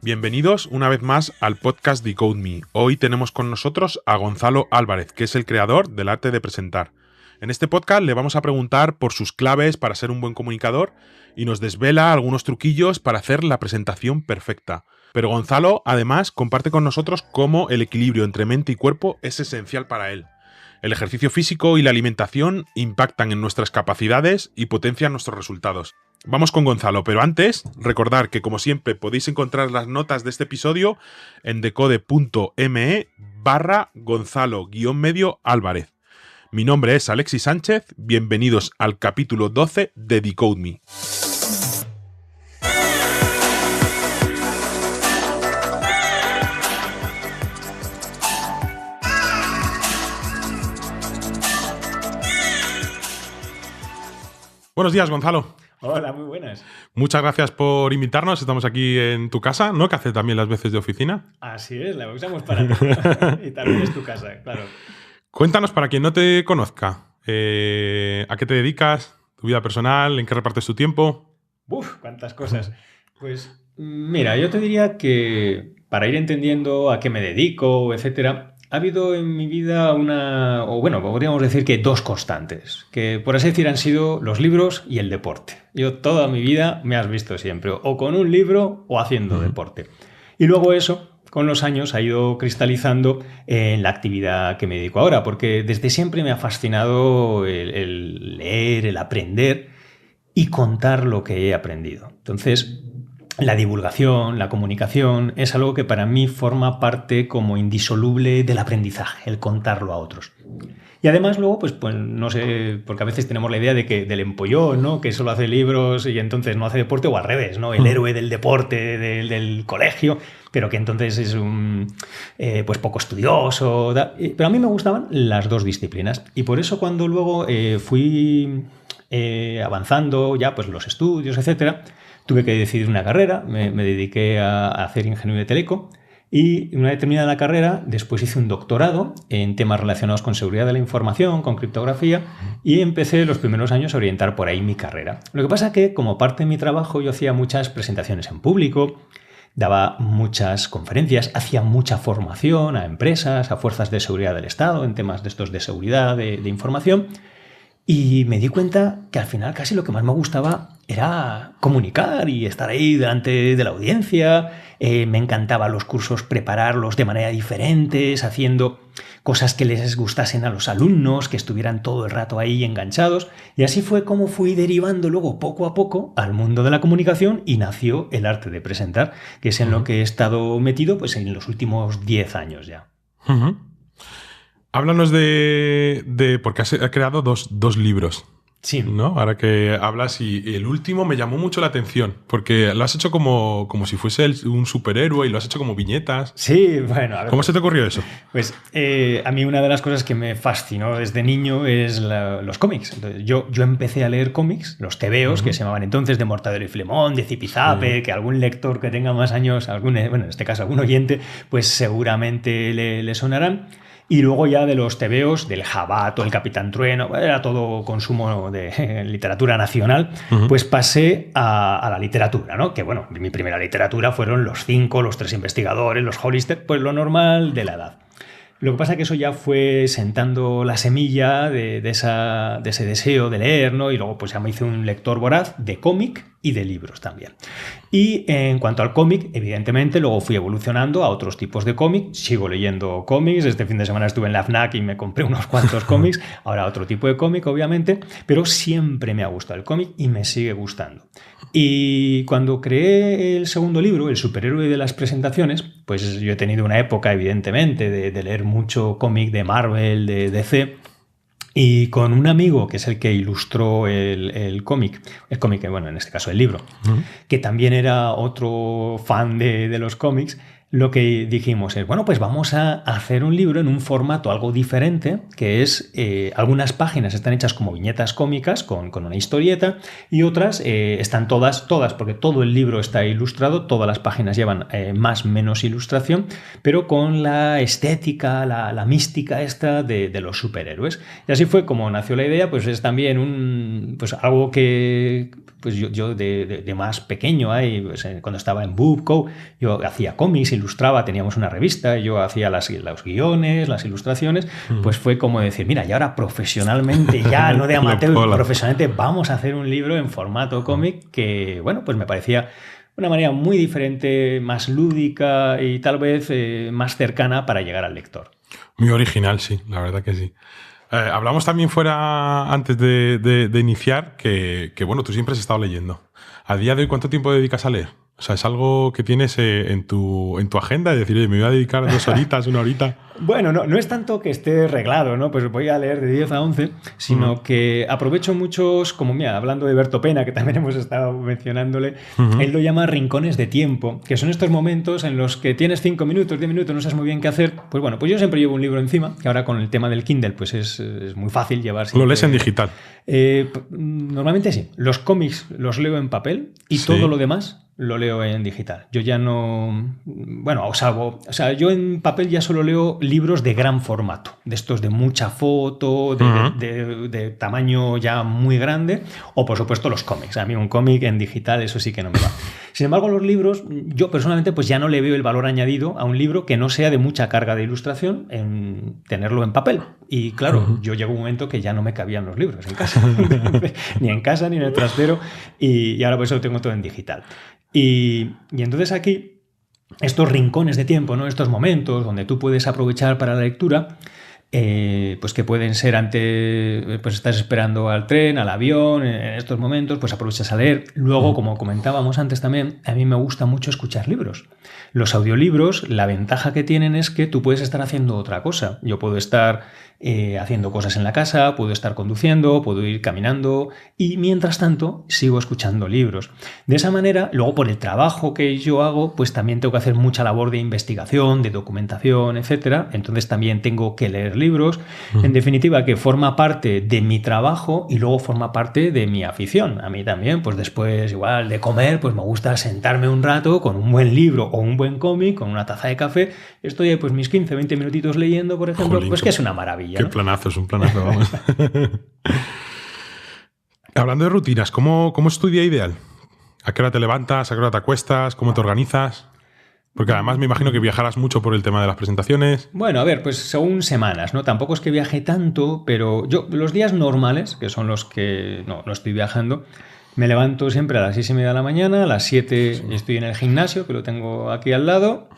Bienvenidos una vez más al podcast Decode Me. Hoy tenemos con nosotros a Gonzalo Álvarez, que es el creador del arte de presentar. En este podcast le vamos a preguntar por sus claves para ser un buen comunicador y nos desvela algunos truquillos para hacer la presentación perfecta. Pero Gonzalo, además, comparte con nosotros cómo el equilibrio entre mente y cuerpo es esencial para él. El ejercicio físico y la alimentación impactan en nuestras capacidades y potencian nuestros resultados. Vamos con Gonzalo, pero antes, recordar que como siempre podéis encontrar las notas de este episodio en decode.me/Gonzalo-Álvarez. Mi nombre es Alexis Sánchez, bienvenidos al capítulo 12 de Decode Me. Buenos días, Gonzalo. Hola, muy buenas. Muchas gracias por invitarnos. Estamos aquí en tu casa, ¿no? Que hace también las veces de oficina. Así es, la usamos para todo. Y también es tu casa, claro. Cuéntanos, para quien no te conozca, ¿a qué te dedicas? ¿Tu vida personal? ¿En qué repartes tu tiempo? ¡Uf! ¡Cuántas cosas! Pues mira, yo te diría que para ir entendiendo a qué me dedico, etcétera, ha habido en mi vida podríamos decir que dos constantes, que por así decir han sido los libros y el deporte. Yo toda mi vida me has visto siempre o con un libro o haciendo deporte. Y luego eso, con los años, ha ido cristalizando en la actividad que me dedico ahora, porque desde siempre me ha fascinado el leer, el aprender y contar lo que he aprendido. Entonces, la divulgación, la comunicación, es algo que para mí forma parte como indisoluble del aprendizaje, el contarlo a otros. Y además luego, pues no sé, porque a veces tenemos la idea de que del empollón, ¿no? Que solo hace libros y entonces no hace deporte, o al revés, ¿no? El héroe del deporte del colegio, pero que entonces es pues poco estudioso. Pero a mí me gustaban las dos disciplinas. Y por eso cuando luego fui avanzando ya, pues los estudios, etcétera, tuve que decidir una carrera, me dediqué a hacer ingeniería de teleco y una determinada carrera, después hice un doctorado en temas relacionados con seguridad de la información, con criptografía, y empecé los primeros años a orientar por ahí mi carrera. Lo que pasa es que como parte de mi trabajo yo hacía muchas presentaciones en público, daba muchas conferencias, hacía mucha formación a empresas, a fuerzas de seguridad del Estado en temas de estos de seguridad de información. Y me di cuenta que al final casi lo que más me gustaba era comunicar y estar ahí delante de la audiencia. Me encantaban los cursos, prepararlos de manera diferente, haciendo cosas que les gustasen a los alumnos, que estuvieran todo el rato ahí enganchados. Y así fue como fui derivando luego poco a poco al mundo de la comunicación y nació el arte de presentar, que es en lo que he estado metido pues en los últimos 10 años ya. Háblanos porque has creado dos libros. Sí. ¿No? Ahora que hablas, y el último me llamó mucho la atención, porque lo has hecho como si fuese un superhéroe y lo has hecho como viñetas. Sí, bueno. A ver, ¿Cómo se te ocurrió eso? Pues a mí una de las cosas que me fascinó desde niño es los cómics. Entonces, yo empecé a leer cómics, los tebeos, que se llamaban entonces de Mortadelo y Filemón, de Zipizape, que algún lector que tenga más años, en este caso algún oyente, pues seguramente le sonarán. Y luego ya de los tebeos, del Jabato, el Capitán Trueno, era todo consumo de literatura nacional, pues pasé a la literatura, ¿no? Que bueno, mi primera literatura fueron los 5, los 3 investigadores, los Hollister, pues lo normal de la edad. Lo que pasa es que eso ya fue sentando la semilla de ese deseo de leer, ¿no? Y luego pues ya me hice un lector voraz de cómic y de libros también. Y en cuanto al cómic, evidentemente, luego fui evolucionando a otros tipos de cómic. Sigo leyendo cómics. Este fin de semana estuve en la FNAC y me compré unos cuantos cómics. Ahora otro tipo de cómic, obviamente. Pero siempre me ha gustado el cómic y me sigue gustando. Y cuando creé el segundo libro, El superhéroe de las presentaciones, pues yo he tenido una época, evidentemente, de leer mucho cómic de Marvel, de DC. Y con un amigo, que es el que ilustró el cómic, bueno, en este caso el libro, que también era otro fan de los cómics, lo que dijimos es, bueno, pues vamos a hacer un libro en un formato algo diferente, que es, algunas páginas están hechas como viñetas cómicas con una historieta y otras están todas, porque todo el libro está ilustrado, todas las páginas llevan más o menos ilustración, pero con la estética, la mística esta de los superhéroes. Y así fue como nació la idea, pues es también pues algo que pues yo de más pequeño, pues, cuando estaba en Bookco, yo hacía cómics, ilustraba, teníamos una revista, yo hacía los guiones, las ilustraciones, pues fue como decir, mira, y ahora profesionalmente, ya no de amateur, profesionalmente vamos a hacer un libro en formato cómic que, bueno, pues me parecía una manera muy diferente, más lúdica y tal vez más cercana para llegar al lector. Muy original, sí, la verdad que sí. Hablamos también fuera, antes de iniciar, que, bueno, tú siempre has estado leyendo. ¿A día de hoy cuánto tiempo dedicas a leer? O sea, ¿es algo que tienes en tu agenda? Es decir, oye, me voy a dedicar 2 horitas, 1 horita. Bueno, no es tanto que esté reglado, ¿no? Pues voy a leer de 10 a 11, sino que aprovecho muchos, como mira, hablando de Berto Pena, que también hemos estado mencionándole, él lo llama rincones de tiempo, que son estos momentos en los que tienes 5 minutos, 10 minutos, no sabes muy bien qué hacer. Pues bueno, pues yo siempre llevo un libro encima, que ahora con el tema del Kindle pues es muy fácil llevar. ¿Lo lees en digital? Normalmente sí. Los cómics los leo en papel y todo lo demás lo leo en digital. Yo ya no... Bueno, salvo... O sea, yo en papel ya solo leo libros de gran formato, de estos de mucha foto, de tamaño ya muy grande, o por supuesto los cómics. A mí un cómic en digital, eso sí que no me va. Sin embargo, los libros, yo personalmente pues ya no le veo el valor añadido a un libro que no sea de mucha carga de ilustración en tenerlo en papel. Y claro, yo llego a un momento que ya no me cabían los libros en casa. Ni en casa, ni en el trastero. Y ahora por eso lo tengo todo en digital. Y entonces aquí, estos rincones de tiempo, ¿no? Estos momentos donde tú puedes aprovechar para la lectura, pues que pueden ser pues estás esperando al tren, al avión, en estos momentos, pues aprovechas a leer. Luego, como comentábamos antes también, a mí me gusta mucho escuchar libros. Los audiolibros, la ventaja que tienen es que tú puedes estar haciendo otra cosa. Yo puedo estar haciendo cosas en la casa, puedo estar conduciendo, puedo ir caminando y mientras tanto sigo escuchando libros. De esa manera, luego por el trabajo que yo hago, pues también tengo que hacer mucha labor de investigación, de documentación, etcétera. Entonces también tengo que leer libros. En definitiva, que forma parte de mi trabajo y luego forma parte de mi afición. A mí también, pues después igual de comer, pues me gusta sentarme un rato con un buen libro o un buen cómic, con una taza de café. Estoy pues mis 15, 20 minutitos leyendo, por ejemplo. Jolín, pues que es una maravilla. Qué, ¿no? Planazo, es un planazo, vamos. Hablando de rutinas, ¿cómo es tu día ideal? ¿A qué hora te levantas? ¿A qué hora te acuestas? ¿Cómo te organizas? Porque además me imagino que viajarás mucho por el tema de las presentaciones. Bueno, a ver, pues según semanas, ¿no? Tampoco es que viaje tanto, pero yo los días normales, que son los que no estoy viajando, me levanto siempre a las 6:30 de la mañana, a las 7 estoy en el gimnasio, que lo tengo aquí al lado.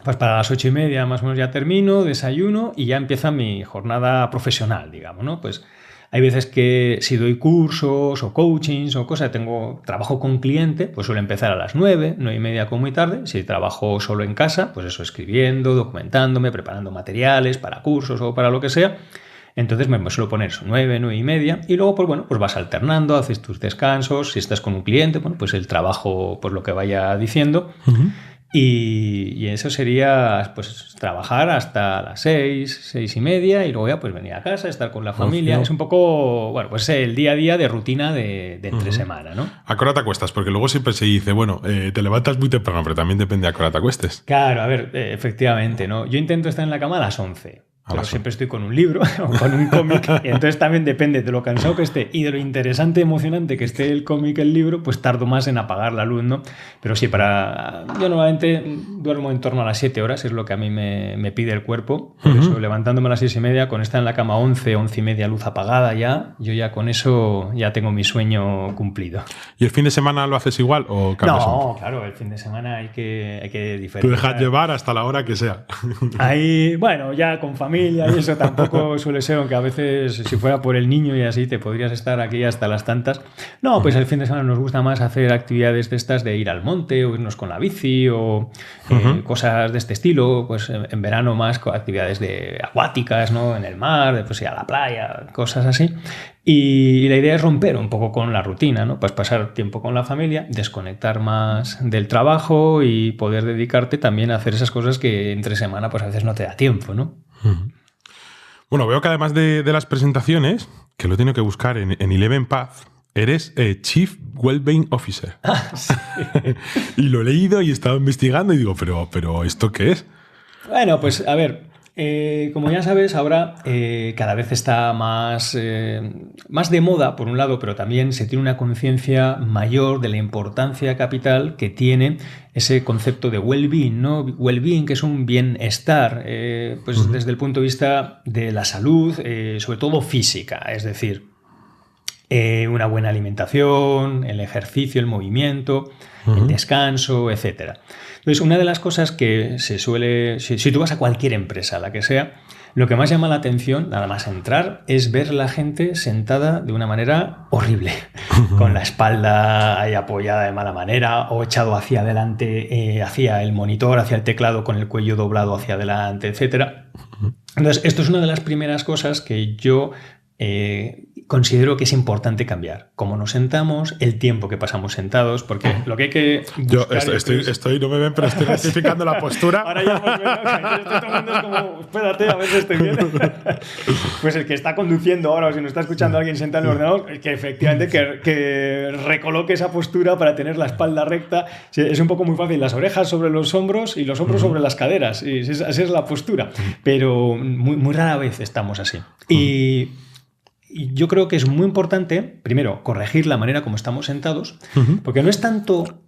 Pues para las 8:30 más o menos ya termino, desayuno y ya empieza mi jornada profesional, digamos, ¿no? Pues hay veces que si doy cursos o coachings o cosas, trabajo con cliente, pues suele empezar a las 9, 9:30 como muy tarde. Si trabajo solo en casa, pues eso, escribiendo, documentándome, preparando materiales para cursos o para lo que sea. Entonces me suelo poner eso, 9, 9:30 y luego pues bueno, pues vas alternando, haces tus descansos. Si estás con un cliente, bueno, pues el trabajo, pues lo que vaya diciendo. Y eso sería pues trabajar hasta las 6, 6:30 y luego ya pues venir a casa, estar con la familia. Es un poco, bueno, pues el día a día de rutina de entre semana, ¿no? ¿A qué hora te acuestas? Porque luego siempre se dice, bueno, te levantas muy temprano, pero también depende a qué hora te acuestes. Claro, a ver, efectivamente, ¿no? Yo intento estar en la cama a las 11. Pero siempre estoy con un libro o con un cómic y entonces también depende de lo cansado que esté y de lo interesante, emocionante que esté el cómic, el libro, pues tardo más en apagar la luz, ¿no? Pero sí, yo normalmente duermo en torno a las 7 horas, es lo que a mí me pide el cuerpo. Por eso, levantándome a las 6:30, con estar en la cama 11, 11:30, luz apagada ya, yo ya con eso ya tengo mi sueño cumplido. ¿Y el fin de semana lo haces igual o cambias? No, claro, el fin de semana hay que diferenciar. Tú dejas llevar hasta la hora que sea. Ahí, bueno, ya con familia familia y eso tampoco suele ser, aunque a veces si fuera por el niño y así te podrías estar aquí hasta las tantas. No, pues el fin de semana nos gusta más hacer actividades de estas de ir al monte o irnos con la bici o cosas de este estilo. Pues en verano más actividades acuáticas, ¿no? En el mar, pues ir a la playa, cosas así. Y la idea es romper un poco con la rutina, ¿no? Pues pasar tiempo con la familia, desconectar más del trabajo y poder dedicarte también a hacer esas cosas que entre semana pues a veces no te da tiempo, ¿no? Bueno, veo que además de las presentaciones, que lo tengo que buscar en Eleven Path, eres Chief Wellbeing Officer. Sí. Y lo he leído y he estado investigando y digo, pero ¿esto qué es? Bueno, pues a ver... como ya sabes, ahora cada vez está más de moda, por un lado, pero también se tiene una conciencia mayor de la importancia capital que tiene ese concepto de well-being, ¿no? Well-being, que es un bienestar, pues desde el punto de vista de la salud, sobre todo física, es decir, una buena alimentación, el ejercicio, el movimiento, el descanso, etcétera. Entonces, una de las cosas que se suele... Si tú vas a cualquier empresa, la que sea, lo que más llama la atención, nada más entrar, es ver a la gente sentada de una manera horrible, con la espalda ahí apoyada de mala manera o echado hacia adelante, hacia el monitor, hacia el teclado, con el cuello doblado hacia adelante, etcétera. Entonces, esto es una de las primeras cosas que yo... considero que es importante cambiar cómo nos sentamos, el tiempo que pasamos sentados, porque lo que hay que buscar... Yo no me ven, pero estoy rectificando la postura. Ahora ya hemos visto, estoy tomando, es como, espérate, a ver si estoy bien. Pues el que está conduciendo ahora, o si nos está escuchando alguien sentado en el ordenador, que efectivamente que recoloque esa postura para tener la espalda recta. Es un poco muy fácil, las orejas sobre los hombros y los hombros sobre las caderas, y esa es la postura, pero muy rara vez estamos así. Y yo creo que es muy importante, primero, corregir la manera como estamos sentados, porque no es tanto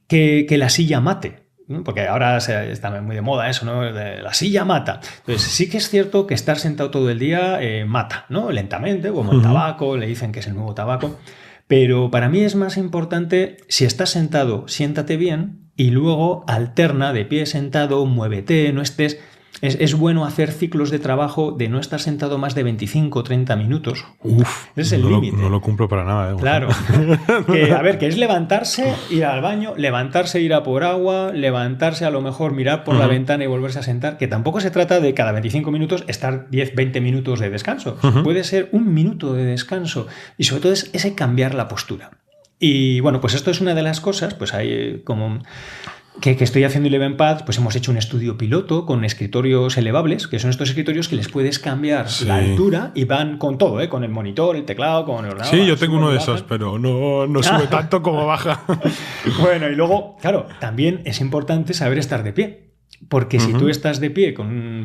que la silla mate, ¿no? Porque ahora está muy de moda eso, ¿no? La silla mata. Entonces, sí que es cierto que estar sentado todo el día mata, ¿no? Lentamente, como el tabaco, le dicen que es el nuevo tabaco. Pero para mí es más importante, si estás sentado, siéntate bien y luego alterna de pie sentado, muévete, no estés... Es bueno hacer ciclos de trabajo de no estar sentado más de 25 o 30 minutos. Uf, ese es el límite. No lo cumplo para nada. Claro. Que es levantarse, ir al baño, levantarse, ir a por agua, levantarse, a lo mejor mirar por la ventana y volverse a sentar, que tampoco se trata de cada 25 minutos estar 10, 20 minutos de descanso. Puede ser un minuto de descanso. Y sobre todo es ese cambiar la postura. Y bueno, pues esto es una de las cosas, pues hay como... Que estoy haciendo Eleven Path, pues hemos hecho un estudio piloto con escritorios elevables, que son estos escritorios que les puedes cambiar la altura y van con todo, con el monitor, el teclado, con el ordenador. Sí, yo tengo uno de esos, pero no sube tanto como baja. Bueno, y luego, claro, también es importante saber estar de pie. Porque si tú estás de pie,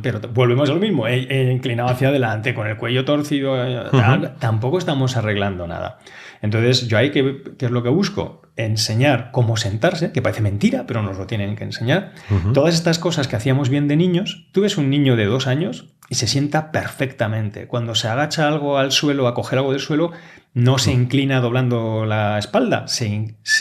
pero volvemos a lo mismo, inclinado hacia adelante, con el cuello torcido, tampoco estamos arreglando nada. Entonces, yo ahí, ¿qué es lo que busco? Enseñar cómo sentarse, que parece mentira, pero nos lo tienen que enseñar. Todas estas cosas que hacíamos bien de niños, tú ves un niño de 2 años y se sienta perfectamente. Cuando se agacha algo al suelo, a coger algo del suelo, no se inclina doblando la espalda.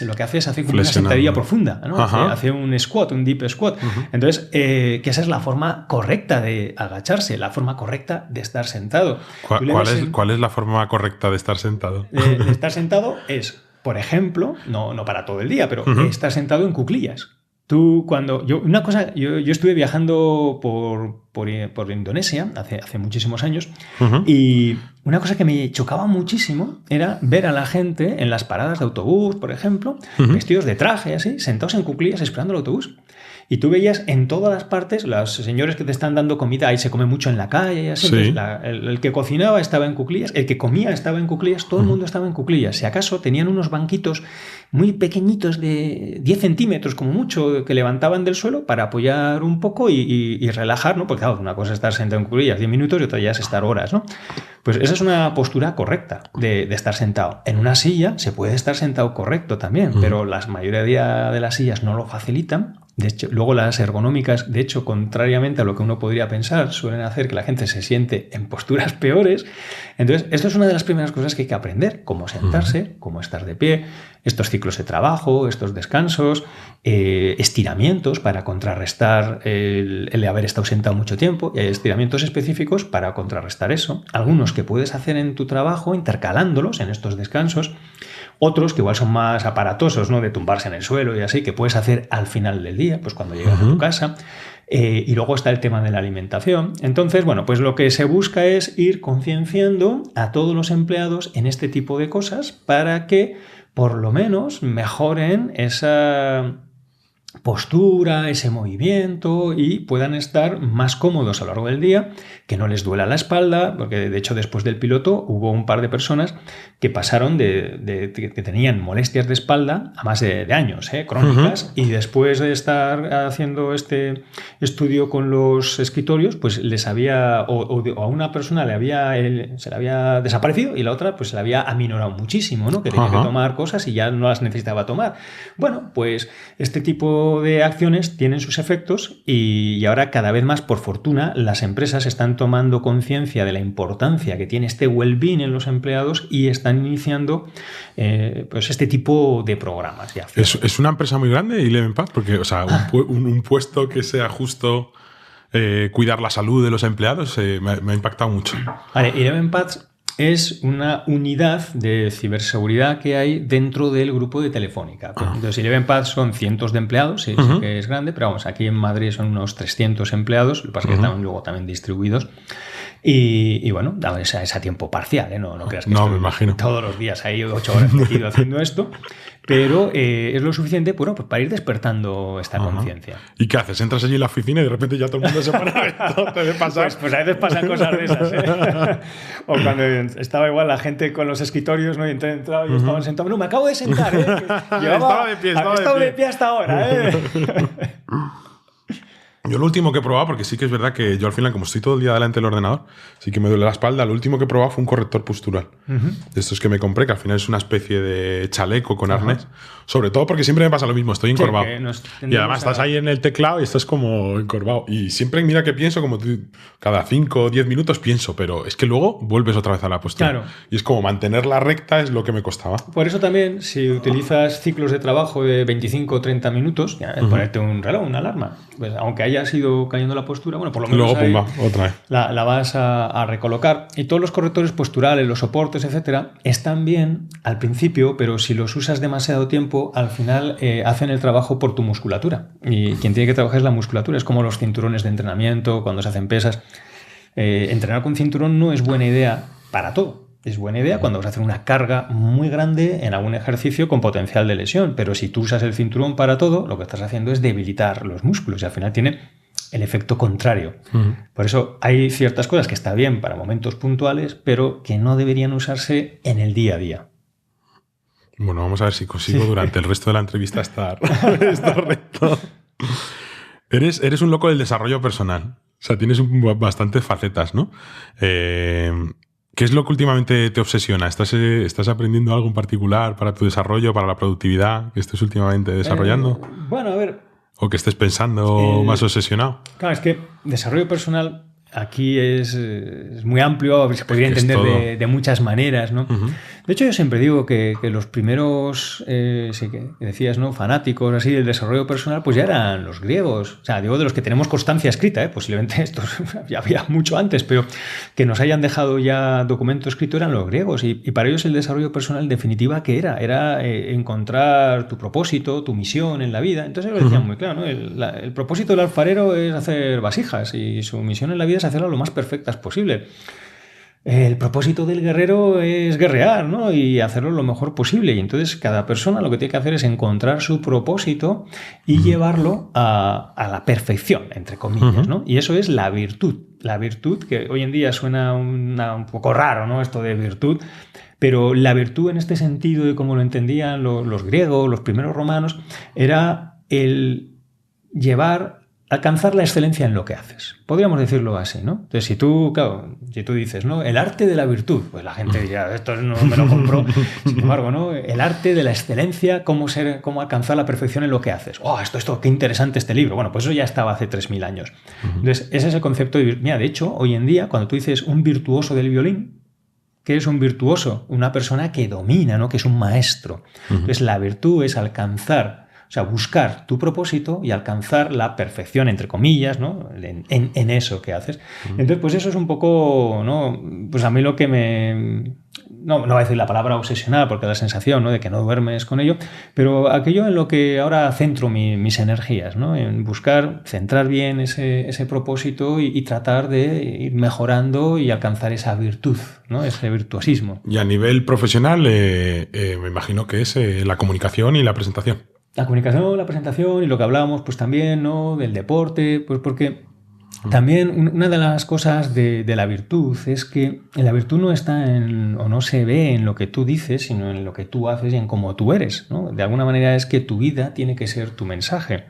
Lo que hace es hacer como una sentadilla profunda, ¿no? Hace un squat, un deep squat. Entonces, que esa es la forma correcta de agacharse, la forma correcta de estar sentado. ¿Cuál es la forma correcta de estar sentado? De estar sentado es, por ejemplo, no para todo el día, pero estar sentado en cuclillas. Yo estuve viajando por Indonesia hace muchísimos años y una cosa que me chocaba muchísimo era ver a la gente en las paradas de autobús, por ejemplo, vestidos de traje, así, sentados en cuclillas esperando el autobús. Y tú veías en todas las partes los señores que te están dando comida, ahí se come mucho en la calle y así. Sí. El que cocinaba estaba en cuclillas, el que comía estaba en cuclillas, todo el mundo estaba en cuclillas. Si acaso tenían unos banquitos muy pequeñitos de 10 centímetros como mucho que levantaban del suelo para apoyar un poco y relajar, ¿no? Porque claro, una cosa es estar sentado en cuclillas 10 minutos y otra ya es estar horas, ¿no? Pues esa es una postura correcta de estar sentado. En una silla se puede estar sentado correcto también, pero la mayoría de las sillas no lo facilitan. De hecho, luego las ergonómicas, de hecho, contrariamente a lo que uno podría pensar, suelen hacer que la gente se siente en posturas peores. Entonces, esto es una de las primeras cosas que hay que aprender, cómo sentarse, cómo estar de pie, estos ciclos de trabajo, estos descansos, estiramientos para contrarrestar el haber estado sentado mucho tiempo, y hay estiramientos específicos para contrarrestar eso. Algunos que puedes hacer en tu trabajo intercalándolos en estos descansos. Otros que igual son más aparatosos, ¿no? De tumbarse en el suelo y así, que puedes hacer al final del día, pues cuando llegas a tu casa. Y luego está el tema de la alimentación. Entonces, bueno, pues lo que se busca es ir concienciando a todos los empleados en este tipo de cosas para que por lo menos mejoren esa postura, ese movimiento y puedan estar más cómodos a lo largo del día, que no les duela la espalda, porque de hecho después del piloto hubo un par de personas que pasaron que tenían molestias de espalda a más de años, crónicas, y después de estar haciendo este estudio con los escritorios, pues les había, o a una persona se le había desaparecido y la otra pues se le había aminorado muchísimo, ¿no? Que tenía que tomar cosas y ya no las necesitaba tomar. Bueno, pues este tipo de acciones tienen sus efectos y ahora cada vez más, por fortuna, las empresas están tomando conciencia de la importancia que tiene este well-being en los empleados y están iniciando pues este tipo de programas. ¿Es una empresa muy grande, Eleven Path? Porque, o sea, un puesto que sea justo cuidar la salud de los empleados me ha impactado mucho. Vale, Eleven Path es una unidad de ciberseguridad que hay dentro del grupo de Telefónica. Entonces, Eleven Path son cientos de empleados, sí que es grande, pero vamos, aquí en Madrid son unos 300 empleados, lo que pasa es que están luego también distribuidos. Y bueno, es a tiempo parcial, ¿eh? No creas que me imagino. Todos los días hay 8 horas metido haciendo esto, pero es lo suficiente pues para ir despertando esta conciencia. ¿Y qué haces? Entras allí en la oficina y de repente ya todo el mundo se pone a esto, te debe pasar. Pues a veces pasan cosas de esas, ¿eh? O cuando estaba igual la gente con los escritorios, ¿no? Y entraba y estaban sentados. No, me acabo de sentar, ¿eh? Estaba de pie, estaba de pie hasta ahora, ¿eh? Yo lo último que he probado, porque sí que es verdad que yo al final, como estoy todo el día delante del ordenador, sí que me duele la espalda. Lo último que he probado fue un corrector postural. De estos que me compré, que al final es una especie de chaleco con arnés. Sobre todo porque siempre me pasa lo mismo, estoy encorvado. Y además estás ahí en el teclado y estás como encorvado. Y siempre mira que pienso, como cada 5 o 10 minutos pienso, pero es que luego vuelves otra vez a la postura. Claro. Y es como mantenerla recta es lo que me costaba. Por eso también, si utilizas ciclos de trabajo de 25 o 30 minutos, ponerte un reloj, una alarma, pues aunque hayas ido cayendo la postura, bueno, por lo menos luego, pumba, otra vez. La vas a recolocar. Y todos los correctores posturales, los soportes, etcétera, están bien al principio, pero si los usas demasiado tiempo, al final hacen el trabajo por tu musculatura. Y quien tiene que trabajar es la musculatura. Es como los cinturones de entrenamiento, cuando se hacen pesas. Entrenar con cinturón no es buena idea para todo. Es buena idea cuando vas a hacer una carga muy grande en algún ejercicio con potencial de lesión. Pero si tú usas el cinturón para todo, lo que estás haciendo es debilitar los músculos y al final tiene el efecto contrario. Por eso hay ciertas cosas que está bien para momentos puntuales, pero que no deberían usarse en el día a día. Bueno, vamos a ver si consigo durante el resto de la entrevista estar recto. Eres un loco del desarrollo personal. O sea, tienes bastantes facetas, ¿no? ¿Qué es lo que últimamente te obsesiona? ¿Estás aprendiendo algo en particular para tu desarrollo, para la productividad que estés últimamente desarrollando? Bueno, a ver. ¿O que estés pensando más obsesionado? Claro, es que desarrollo personal aquí es muy amplio, se podría entender de muchas maneras, ¿no? De hecho, yo siempre digo que los primeros, que decías, ¿no? Fanáticos así del desarrollo personal, pues ya eran los griegos. O sea, digo de los que tenemos constancia escrita, posiblemente estos ya había mucho antes, pero que nos hayan dejado ya documento escrito eran los griegos. Y para ellos el desarrollo personal, en definitiva, ¿qué era? Era encontrar tu propósito, tu misión en la vida. Entonces lo decían muy claro, ¿no? El propósito del alfarero es hacer vasijas y su misión en la vida es hacerlas lo más perfectas posible. El propósito del guerrero es guerrear, ¿no? Y hacerlo lo mejor posible. Y entonces cada persona lo que tiene que hacer es encontrar su propósito y llevarlo a la perfección, entre comillas, ¿no? Y eso es la virtud. La virtud, que hoy en día suena un poco raro, ¿no? Esto de virtud. Pero la virtud en este sentido, de como lo entendían los griegos, los primeros romanos, era el llevar alcanzar la excelencia en lo que haces. Podríamos decirlo así, ¿no? Entonces, si tú dices, ¿no? El arte de la virtud, pues la gente dirá, esto no me lo compro. Sin embargo, ¿no? El arte de la excelencia, cómo alcanzar la perfección en lo que haces. ¡Oh, esto, qué interesante este libro! Bueno, pues eso ya estaba hace 3000 años. Entonces, ese es el concepto de virtud. Mira, de hecho, hoy en día, cuando tú dices un virtuoso del violín, ¿qué es un virtuoso? Una persona que domina, ¿no? Que es un maestro. Entonces, la virtud es alcanzar, o sea, buscar tu propósito y alcanzar la perfección, entre comillas, ¿no? en eso que haces. Entonces, pues eso es un poco, ¿no? Pues a mí lo que me... No voy a decir la palabra obsesionar porque da la sensación, ¿no? De que no duermes con ello, pero aquello en lo que ahora centro mis energías, ¿no? En buscar, centrar bien ese propósito y tratar de ir mejorando y alcanzar esa virtud, ¿no? Ese virtuosismo. Y a nivel profesional, me imagino que es la comunicación y la presentación. La comunicación, la presentación y lo que hablábamos, pues también, ¿no? Del deporte, pues porque también una de las cosas de la virtud es que la virtud no está o no se ve en lo que tú dices, sino en lo que tú haces y en cómo tú eres, ¿no? De alguna manera es que tu vida tiene que ser tu mensaje.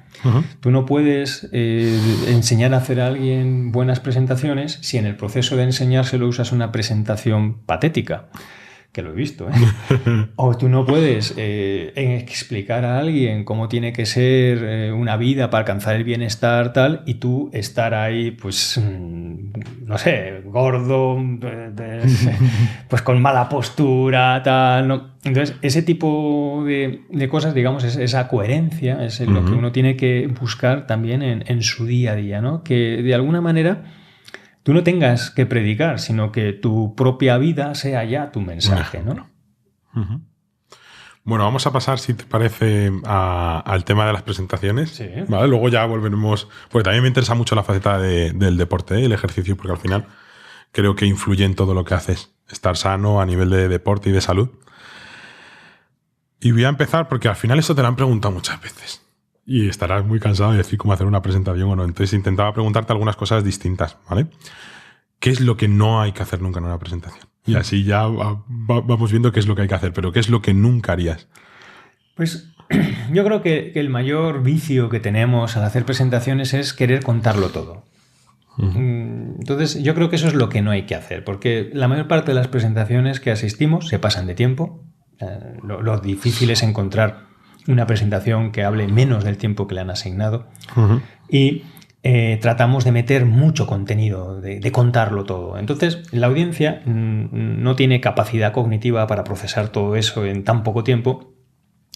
Tú no puedes enseñar a hacer a alguien buenas presentaciones si en el proceso de enseñárselo usas una presentación patética. Que lo he visto, ¿eh? O tú no puedes explicar a alguien cómo tiene que ser una vida para alcanzar el bienestar tal y tú estar ahí, pues, no sé, gordo, pues con mala postura, tal, ¿no? Entonces, ese tipo de cosas, digamos, esa coherencia es lo que uno tiene que buscar también en su día a día, ¿no? Que de alguna manera tú no tengas que predicar, sino que tu propia vida sea ya tu mensaje, ¿no? Bueno, vamos a pasar, si te parece, al tema de las presentaciones. Sí. ¿Vale? Luego ya volveremos, porque también me interesa mucho la faceta del deporte, el ejercicio, porque al final creo que influye en todo lo que haces. Estar sano a nivel de deporte y de salud. Y voy a empezar porque al final esto te lo han preguntado muchas veces. Y estarás muy cansado de decir cómo hacer una presentación o no. Entonces intentaba preguntarte algunas cosas distintas, ¿vale? ¿Qué es lo que no hay que hacer nunca en una presentación? Y así ya vamos viendo qué es lo que hay que hacer, pero ¿qué es lo que nunca harías? Pues yo creo que el mayor vicio que tenemos al hacer presentaciones es querer contarlo todo. Entonces yo creo que eso es lo que no hay que hacer, porque la mayor parte de las presentaciones que asistimos se pasan de tiempo. Lo difícil es encontrar una presentación que hable menos del tiempo que le han asignado y tratamos de meter mucho contenido, de contarlo todo. Entonces, la audiencia no tiene capacidad cognitiva para procesar todo eso en tan poco tiempo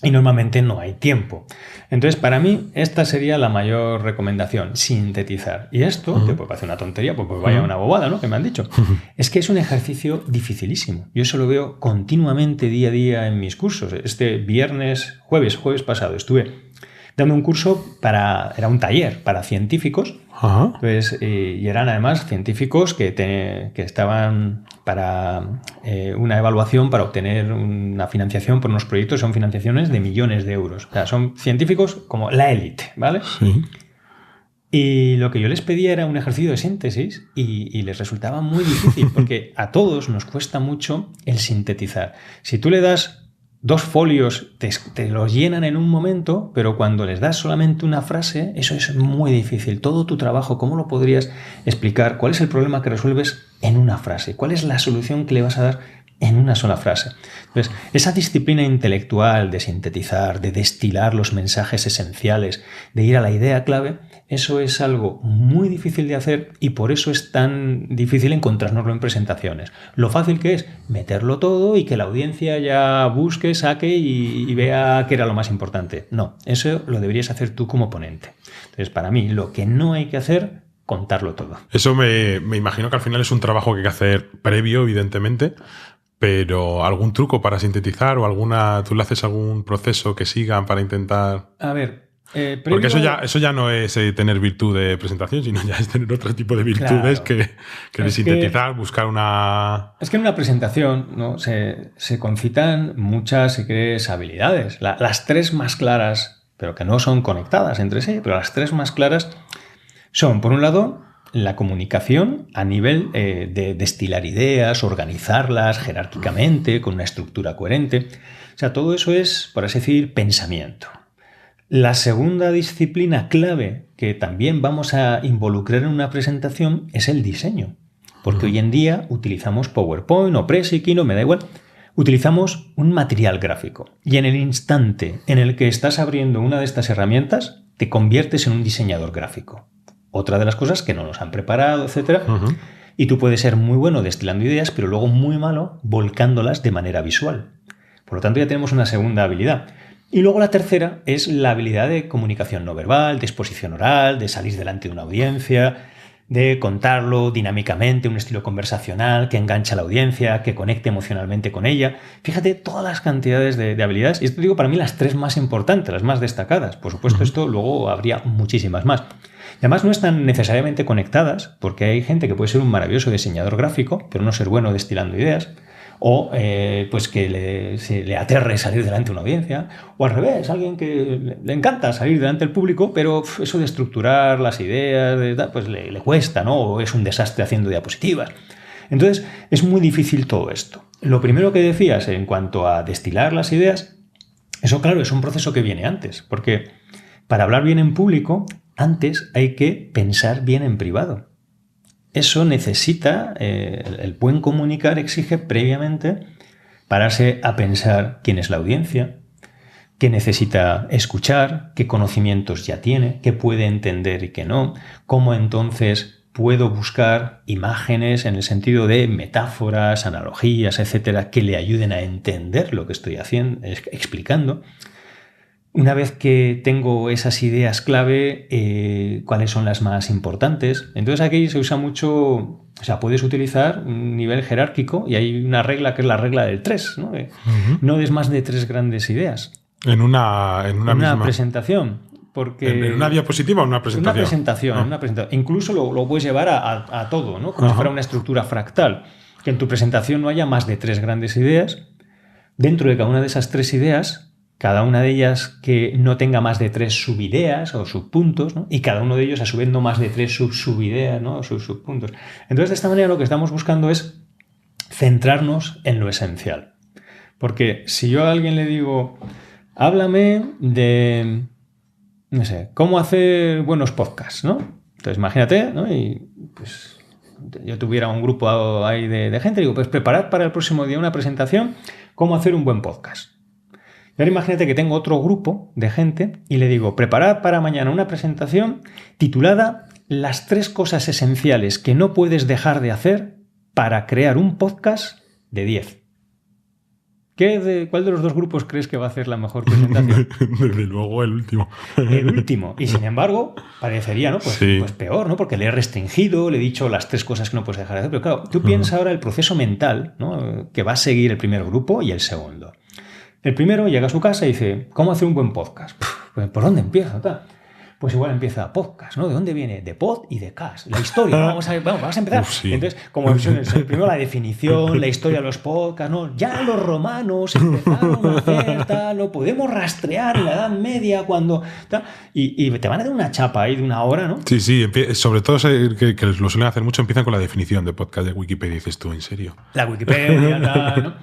y normalmente no hay tiempo. Entonces, para mí, esta sería la mayor recomendación, sintetizar. Y esto, te puede parecer una tontería, pues vaya una bobada, ¿no? Que me han dicho. Es que es un ejercicio dificilísimo. Yo eso lo veo continuamente día a día en mis cursos. Este jueves pasado, estuve dando un curso era un taller para científicos. Entonces, y eran además científicos que estaban para una evaluación para obtener una financiación por unos proyectos. Son financiaciones de millones de euros. O sea, son científicos como la élite, ¿vale? Sí. Y lo que yo les pedía era un ejercicio de síntesis y les resultaba muy difícil porque a todos nos cuesta mucho el sintetizar. Si tú le das 2 folios, te los llenan en un momento, pero cuando les das solamente una frase, eso es muy difícil. Todo tu trabajo, ¿cómo lo podrías explicar? ¿Cuál es el problema que resuelves en una frase? ¿Cuál es la solución que le vas a dar en una sola frase? Entonces, esa disciplina intelectual de sintetizar, de destilar los mensajes esenciales, de ir a la idea clave, eso es algo muy difícil de hacer y por eso es tan difícil encontrárnoslo en presentaciones. Lo fácil que es meterlo todo y que la audiencia ya busque, saque y vea qué era lo más importante. No, eso lo deberías hacer tú como ponente. Entonces, para mí, lo que no hay que hacer, contarlo todo. Eso me imagino que al final es un trabajo que hay que hacer previo, evidentemente, pero ¿algún truco para sintetizar o tú le haces algún proceso que sigan para intentar...? A ver... Porque eso ya no es tener virtud de presentación, sino ya es tener otro tipo de virtudes, claro, que de sintetizar, buscar una... Es que en una presentación, ¿no? se concitan muchas, si quieres, habilidades. Las 3 más claras, pero que no son conectadas entre sí, pero las 3 más claras son, por un lado, la comunicación a nivel de destilar ideas, organizarlas jerárquicamente, con una estructura coherente. O sea, todo eso es, por así decir, pensamiento. La segunda disciplina clave que también vamos a involucrar en una presentación es el diseño. Porque hoy en día utilizamos PowerPoint o Prezi, me da igual. Utilizamos un material gráfico. Y en el instante en el que estás abriendo una de estas herramientas, te conviertes en un diseñador gráfico. Otra de las cosas que no nos han preparado, etc. Y tú puedes ser muy bueno destilando ideas, pero luego muy malo volcándolas de manera visual. Por lo tanto, ya tenemos una segunda habilidad. Y luego la tercera es la habilidad de comunicación no verbal, de exposición oral, de salir delante de una audiencia, de contarlo dinámicamente, un estilo conversacional que engancha a la audiencia, que conecte emocionalmente con ella. Fíjate todas las cantidades de habilidades. Y esto digo para mí las 3 más importantes, las más destacadas. Por supuesto, esto luego habría muchísimas más. Y además no están necesariamente conectadas, porque hay gente que puede ser un maravilloso diseñador gráfico, pero no ser bueno destilando ideas. O pues que se le aterre salir delante de una audiencia, o al revés, alguien que le encanta salir delante del público, pero eso de estructurar las ideas pues le cuesta, ¿no? O es un desastre haciendo diapositivas. Entonces es muy difícil todo esto. Lo primero que decías en cuanto a destilar las ideas, eso claro, es un proceso que viene antes, porque para hablar bien en público, antes hay que pensar bien en privado. Eso necesita, el buen comunicar exige previamente pararse a pensar quién es la audiencia, qué necesita escuchar, qué conocimientos ya tiene, qué puede entender y qué no, cómo entonces puedo buscar imágenes en el sentido de metáforas, analogías, etcétera, que le ayuden a entender lo que estoy explicando. Una vez que tengo esas ideas clave, ¿cuáles son las más importantes? Entonces aquí se usa mucho, o sea, puedes utilizar un nivel jerárquico y hay una regla que es la regla del 3, ¿no? No des más de 3 grandes ideas. En una misma presentación. Porque ¿En una diapositiva o en una presentación? Una presentación. Incluso lo puedes llevar a todo, ¿no? Como si fuera una estructura fractal. Que en tu presentación no haya más de 3 grandes ideas. Dentro de cada una de esas 3 ideas, cada una de ellas que no tenga más de 3 subideas o subpuntos, ¿no? Y cada uno de ellos a su vez no más de 3 subideas, ¿no? O subpuntos. Entonces, de esta manera lo que estamos buscando es centrarnos en lo esencial. Porque si yo a alguien le digo, háblame de, no sé, cómo hacer buenos podcasts, ¿no? Entonces, imagínate, ¿no? Y pues yo tuviera un grupo ahí de gente, digo, pues preparad para el próximo día una presentación, cómo hacer un buen podcast. Y ahora imagínate que tengo otro grupo de gente y le digo, preparad para mañana una presentación titulada Las 3 cosas esenciales que no puedes dejar de hacer para crear un podcast de 10. ¿Cuál de los 2 grupos crees que va a hacer la mejor presentación? Desde luego el último. El último. Y sin embargo, parecería, ¿no? Pues peor, ¿no? Porque le he restringido, le he dicho las 3 cosas que no puedes dejar de hacer. Pero claro, tú piensas ahora el proceso mental, ¿no? Que va a seguir el primer grupo y el segundo. El primero llega a su casa y dice, ¿cómo hacer un buen podcast? Pues, ¿por dónde empieza? Pues igual empieza podcast, ¿no? ¿De dónde viene? De pod y de cast. La historia, vamos a empezar. Sí. Entonces, como primero la definición, la historia de los podcasts, ¿no? Ya los romanos empezaron a hacer tal, lo podemos rastrear en la Edad Media cuando tal, y te van a dar una chapa ahí de una hora, ¿no? Sí, sobre todo que lo suelen hacer mucho, empiezan con la definición de podcast de Wikipedia, dices tú, ¿en serio? La Wikipedia, tal, ¿no?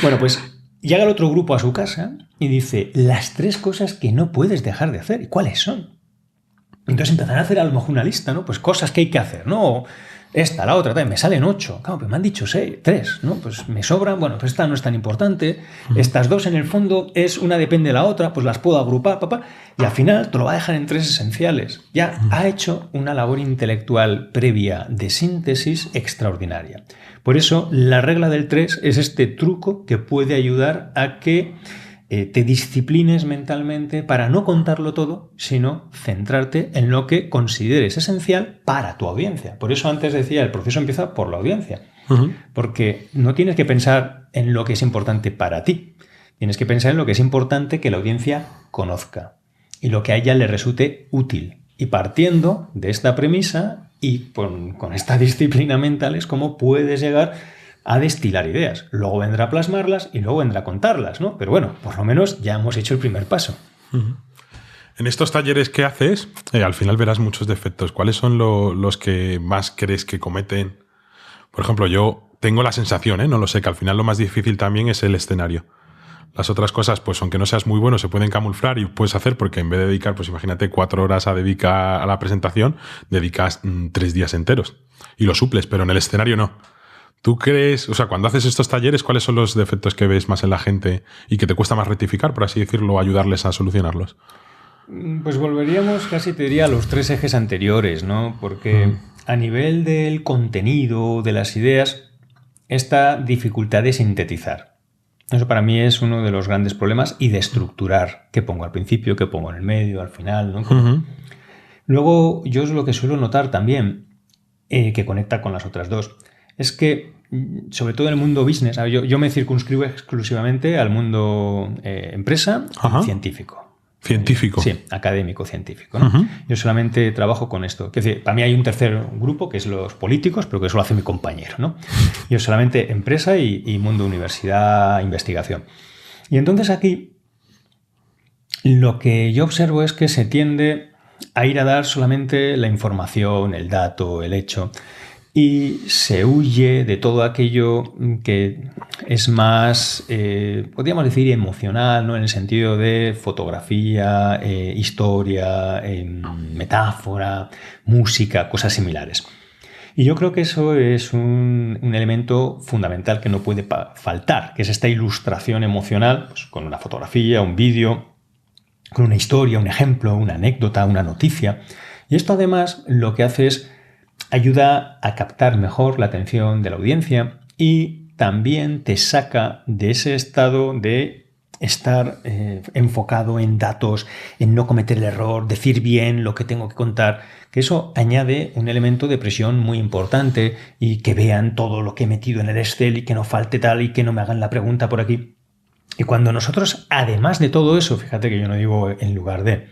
Bueno, pues llega el otro grupo a su casa y dice, las 3 cosas que no puedes dejar de hacer. ¿Y cuáles son? Entonces empezarán a hacer a lo mejor una lista, ¿no? Pues cosas que hay que hacer, ¿no? Esta, la otra, me salen 8. Claro, pero me han dicho 3, ¿no? Pues me sobran, bueno, pues esta no es tan importante. Estas 2 en el fondo una depende de la otra, pues las puedo agrupar, y al final te lo va a dejar en 3 esenciales. Ya ha hecho una labor intelectual previa de síntesis extraordinaria. Por eso, la regla del 3 es este truco que puede ayudar a que te disciplines mentalmente para no contarlo todo, sino centrarte en lo que consideres esencial para tu audiencia. Por eso antes decía, el proceso empieza por la audiencia. Porque no tienes que pensar en lo que es importante para ti. Tienes que pensar en lo que es importante que la audiencia conozca y lo que a ella le resulte útil. Y partiendo de esta premisa y con esta disciplina mental es como puedes llegar a destilar ideas. Luego vendrá a plasmarlas y luego vendrá a contarlas, ¿no? Pero bueno, por lo menos ya hemos hecho el primer paso. En estos talleres que haces, al final verás muchos defectos. ¿Cuáles son los que más crees que cometen? Por ejemplo, yo tengo la sensación, no lo sé, que al final lo más difícil también es el escenario. Las otras cosas, pues aunque no seas muy bueno, se pueden camuflar y puedes hacer porque en vez de dedicar, pues imagínate 4 horas a dedicar a la presentación, dedicas 3 días enteros y lo suples, pero en el escenario no. ¿Tú crees, o sea, cuando haces estos talleres, cuáles son los defectos que ves más en la gente y que te cuesta más rectificar, por así decirlo, o ayudarles a solucionarlos? Pues volveríamos casi, te diría, a los 3 ejes anteriores, ¿no? Porque a nivel del contenido, de las ideas, esta dificultad de sintetizar. Eso para mí es uno de los grandes problemas y de estructurar. ¿Qué pongo al principio? ¿Qué pongo en el medio? ¿Al final? ¿No? Luego, yo es lo que suelo notar también, que conecta con las otras dos, es que, sobre todo en el mundo business, yo me circunscribo exclusivamente al mundo empresa y científico. Científico. Sí, académico, científico, ¿no? Yo solamente trabajo con esto. Es decir, para mí hay un tercer grupo, que es los políticos, pero que eso lo hace mi compañero, ¿no? Yo solamente empresa y mundo universidad, investigación. Y entonces aquí lo que yo observo es que se tiende a ir a dar solamente la información, el dato, el hecho, y se huye de todo aquello que es más, podríamos decir, emocional, ¿no? En el sentido de fotografía, historia, metáfora, música, cosas similares. Y yo creo que eso es un elemento fundamental que no puede faltar, que es esta ilustración emocional, pues, con una fotografía, un vídeo, con una historia, un ejemplo, una anécdota, una noticia. Y esto además lo que hace es ayuda a captar mejor la atención de la audiencia y también te saca de ese estado de estar enfocado en datos, en no cometer el error, decir bien lo que tengo que contar, que eso añade un elemento de presión muy importante y que vean todo lo que he metido en el Excel y que no falte tal y que no me hagan la pregunta por aquí. Y cuando nosotros, además de todo eso, fíjate que yo no digo en lugar de,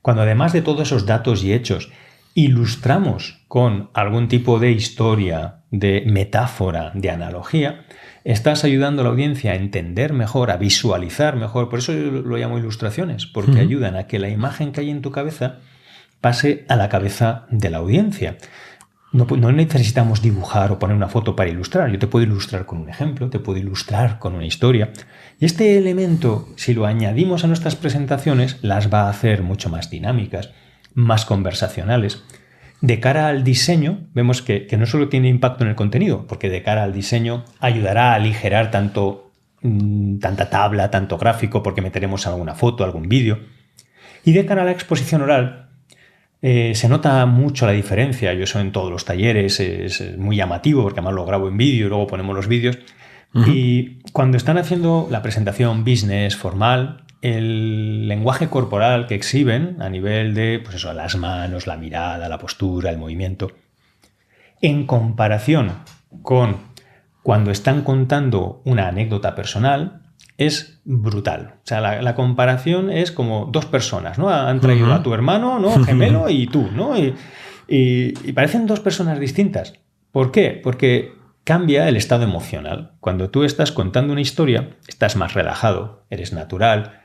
cuando además de todos esos datos y hechos, ilustramos con algún tipo de historia, de metáfora, de analogía, estás ayudando a la audiencia a entender mejor, a visualizar mejor. Por eso yo lo llamo ilustraciones, porque ayudan a que la imagen que hay en tu cabeza pase a la cabeza de la audiencia. No necesitamos dibujar o poner una foto para ilustrar. Yo te puedo ilustrar con un ejemplo, te puedo ilustrar con una historia. Y este elemento, si lo añadimos a nuestras presentaciones, las va a hacer mucho más dinámicas, más conversacionales. De cara al diseño, vemos que no solo tiene impacto en el contenido, porque de cara al diseño ayudará a aligerar tanta tabla, tanto gráfico, porque meteremos alguna foto, algún vídeo. Y de cara a la exposición oral, se nota mucho la diferencia. Yo eso en todos los talleres es muy llamativo, porque además lo grabo en vídeo y luego ponemos los vídeos. Y cuando están haciendo la presentación business formal, el lenguaje corporal que exhiben a nivel de, pues eso, las manos, la mirada, la postura, el movimiento, en comparación con cuando están contando una anécdota personal, es brutal. O sea, la comparación es como dos personas, ¿no? Han traído a tu hermano, ¿no? Gemelo, y tú, ¿no? Y parecen dos personas distintas. ¿Por qué? Porque cambia el estado emocional. Cuando tú estás contando una historia, estás más relajado, eres natural,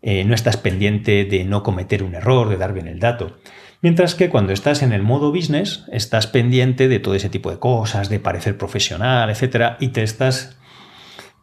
no estás pendiente de no cometer un error, de dar bien el dato. Mientras que cuando estás en el modo business, estás pendiente de todo ese tipo de cosas, de parecer profesional, etc. Y te estás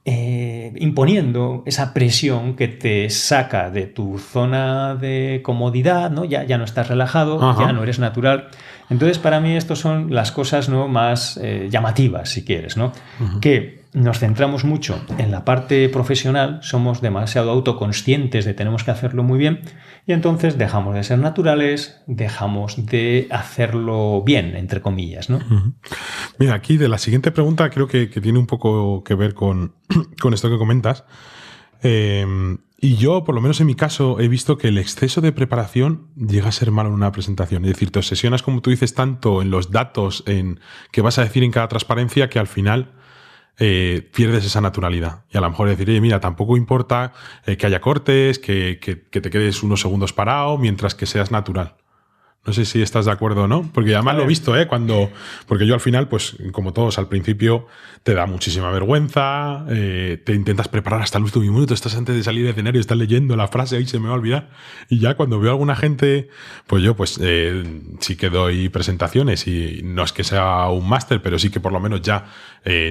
imponiendo esa presión que te saca de tu zona de comodidad, ¿no? Ya no estás relajado, ya no eres natural. Entonces, para mí, estas son las cosas, ¿no?, más llamativas, si quieres, ¿no? Que nos centramos mucho en la parte profesional, somos demasiado autoconscientes de tenemos que hacerlo muy bien y entonces dejamos de ser naturales, dejamos de hacerlo bien, entre comillas, ¿no? Mira, aquí de la siguiente pregunta creo que tiene un poco que ver con esto que comentas. Y yo, por lo menos en mi caso, he visto que el exceso de preparación llega a ser malo en una presentación. Es decir, te obsesionas, como tú dices, tanto en los datos en que vas a decir en cada transparencia que al final pierdes esa naturalidad. Y a lo mejor decir, oye, mira, tampoco importa que haya cortes, que te quedes unos segundos parado, mientras que seas natural. No sé si estás de acuerdo o no, porque además lo he visto, porque yo al final, pues como todos al principio, te da muchísima vergüenza, te intentas preparar hasta el último minuto, estás antes de salir del escenario, estás leyendo la frase, ahí se me va a olvidar. Y ya cuando veo a alguna gente, pues yo sí que doy presentaciones y no es que sea un máster, pero sí que por lo menos ya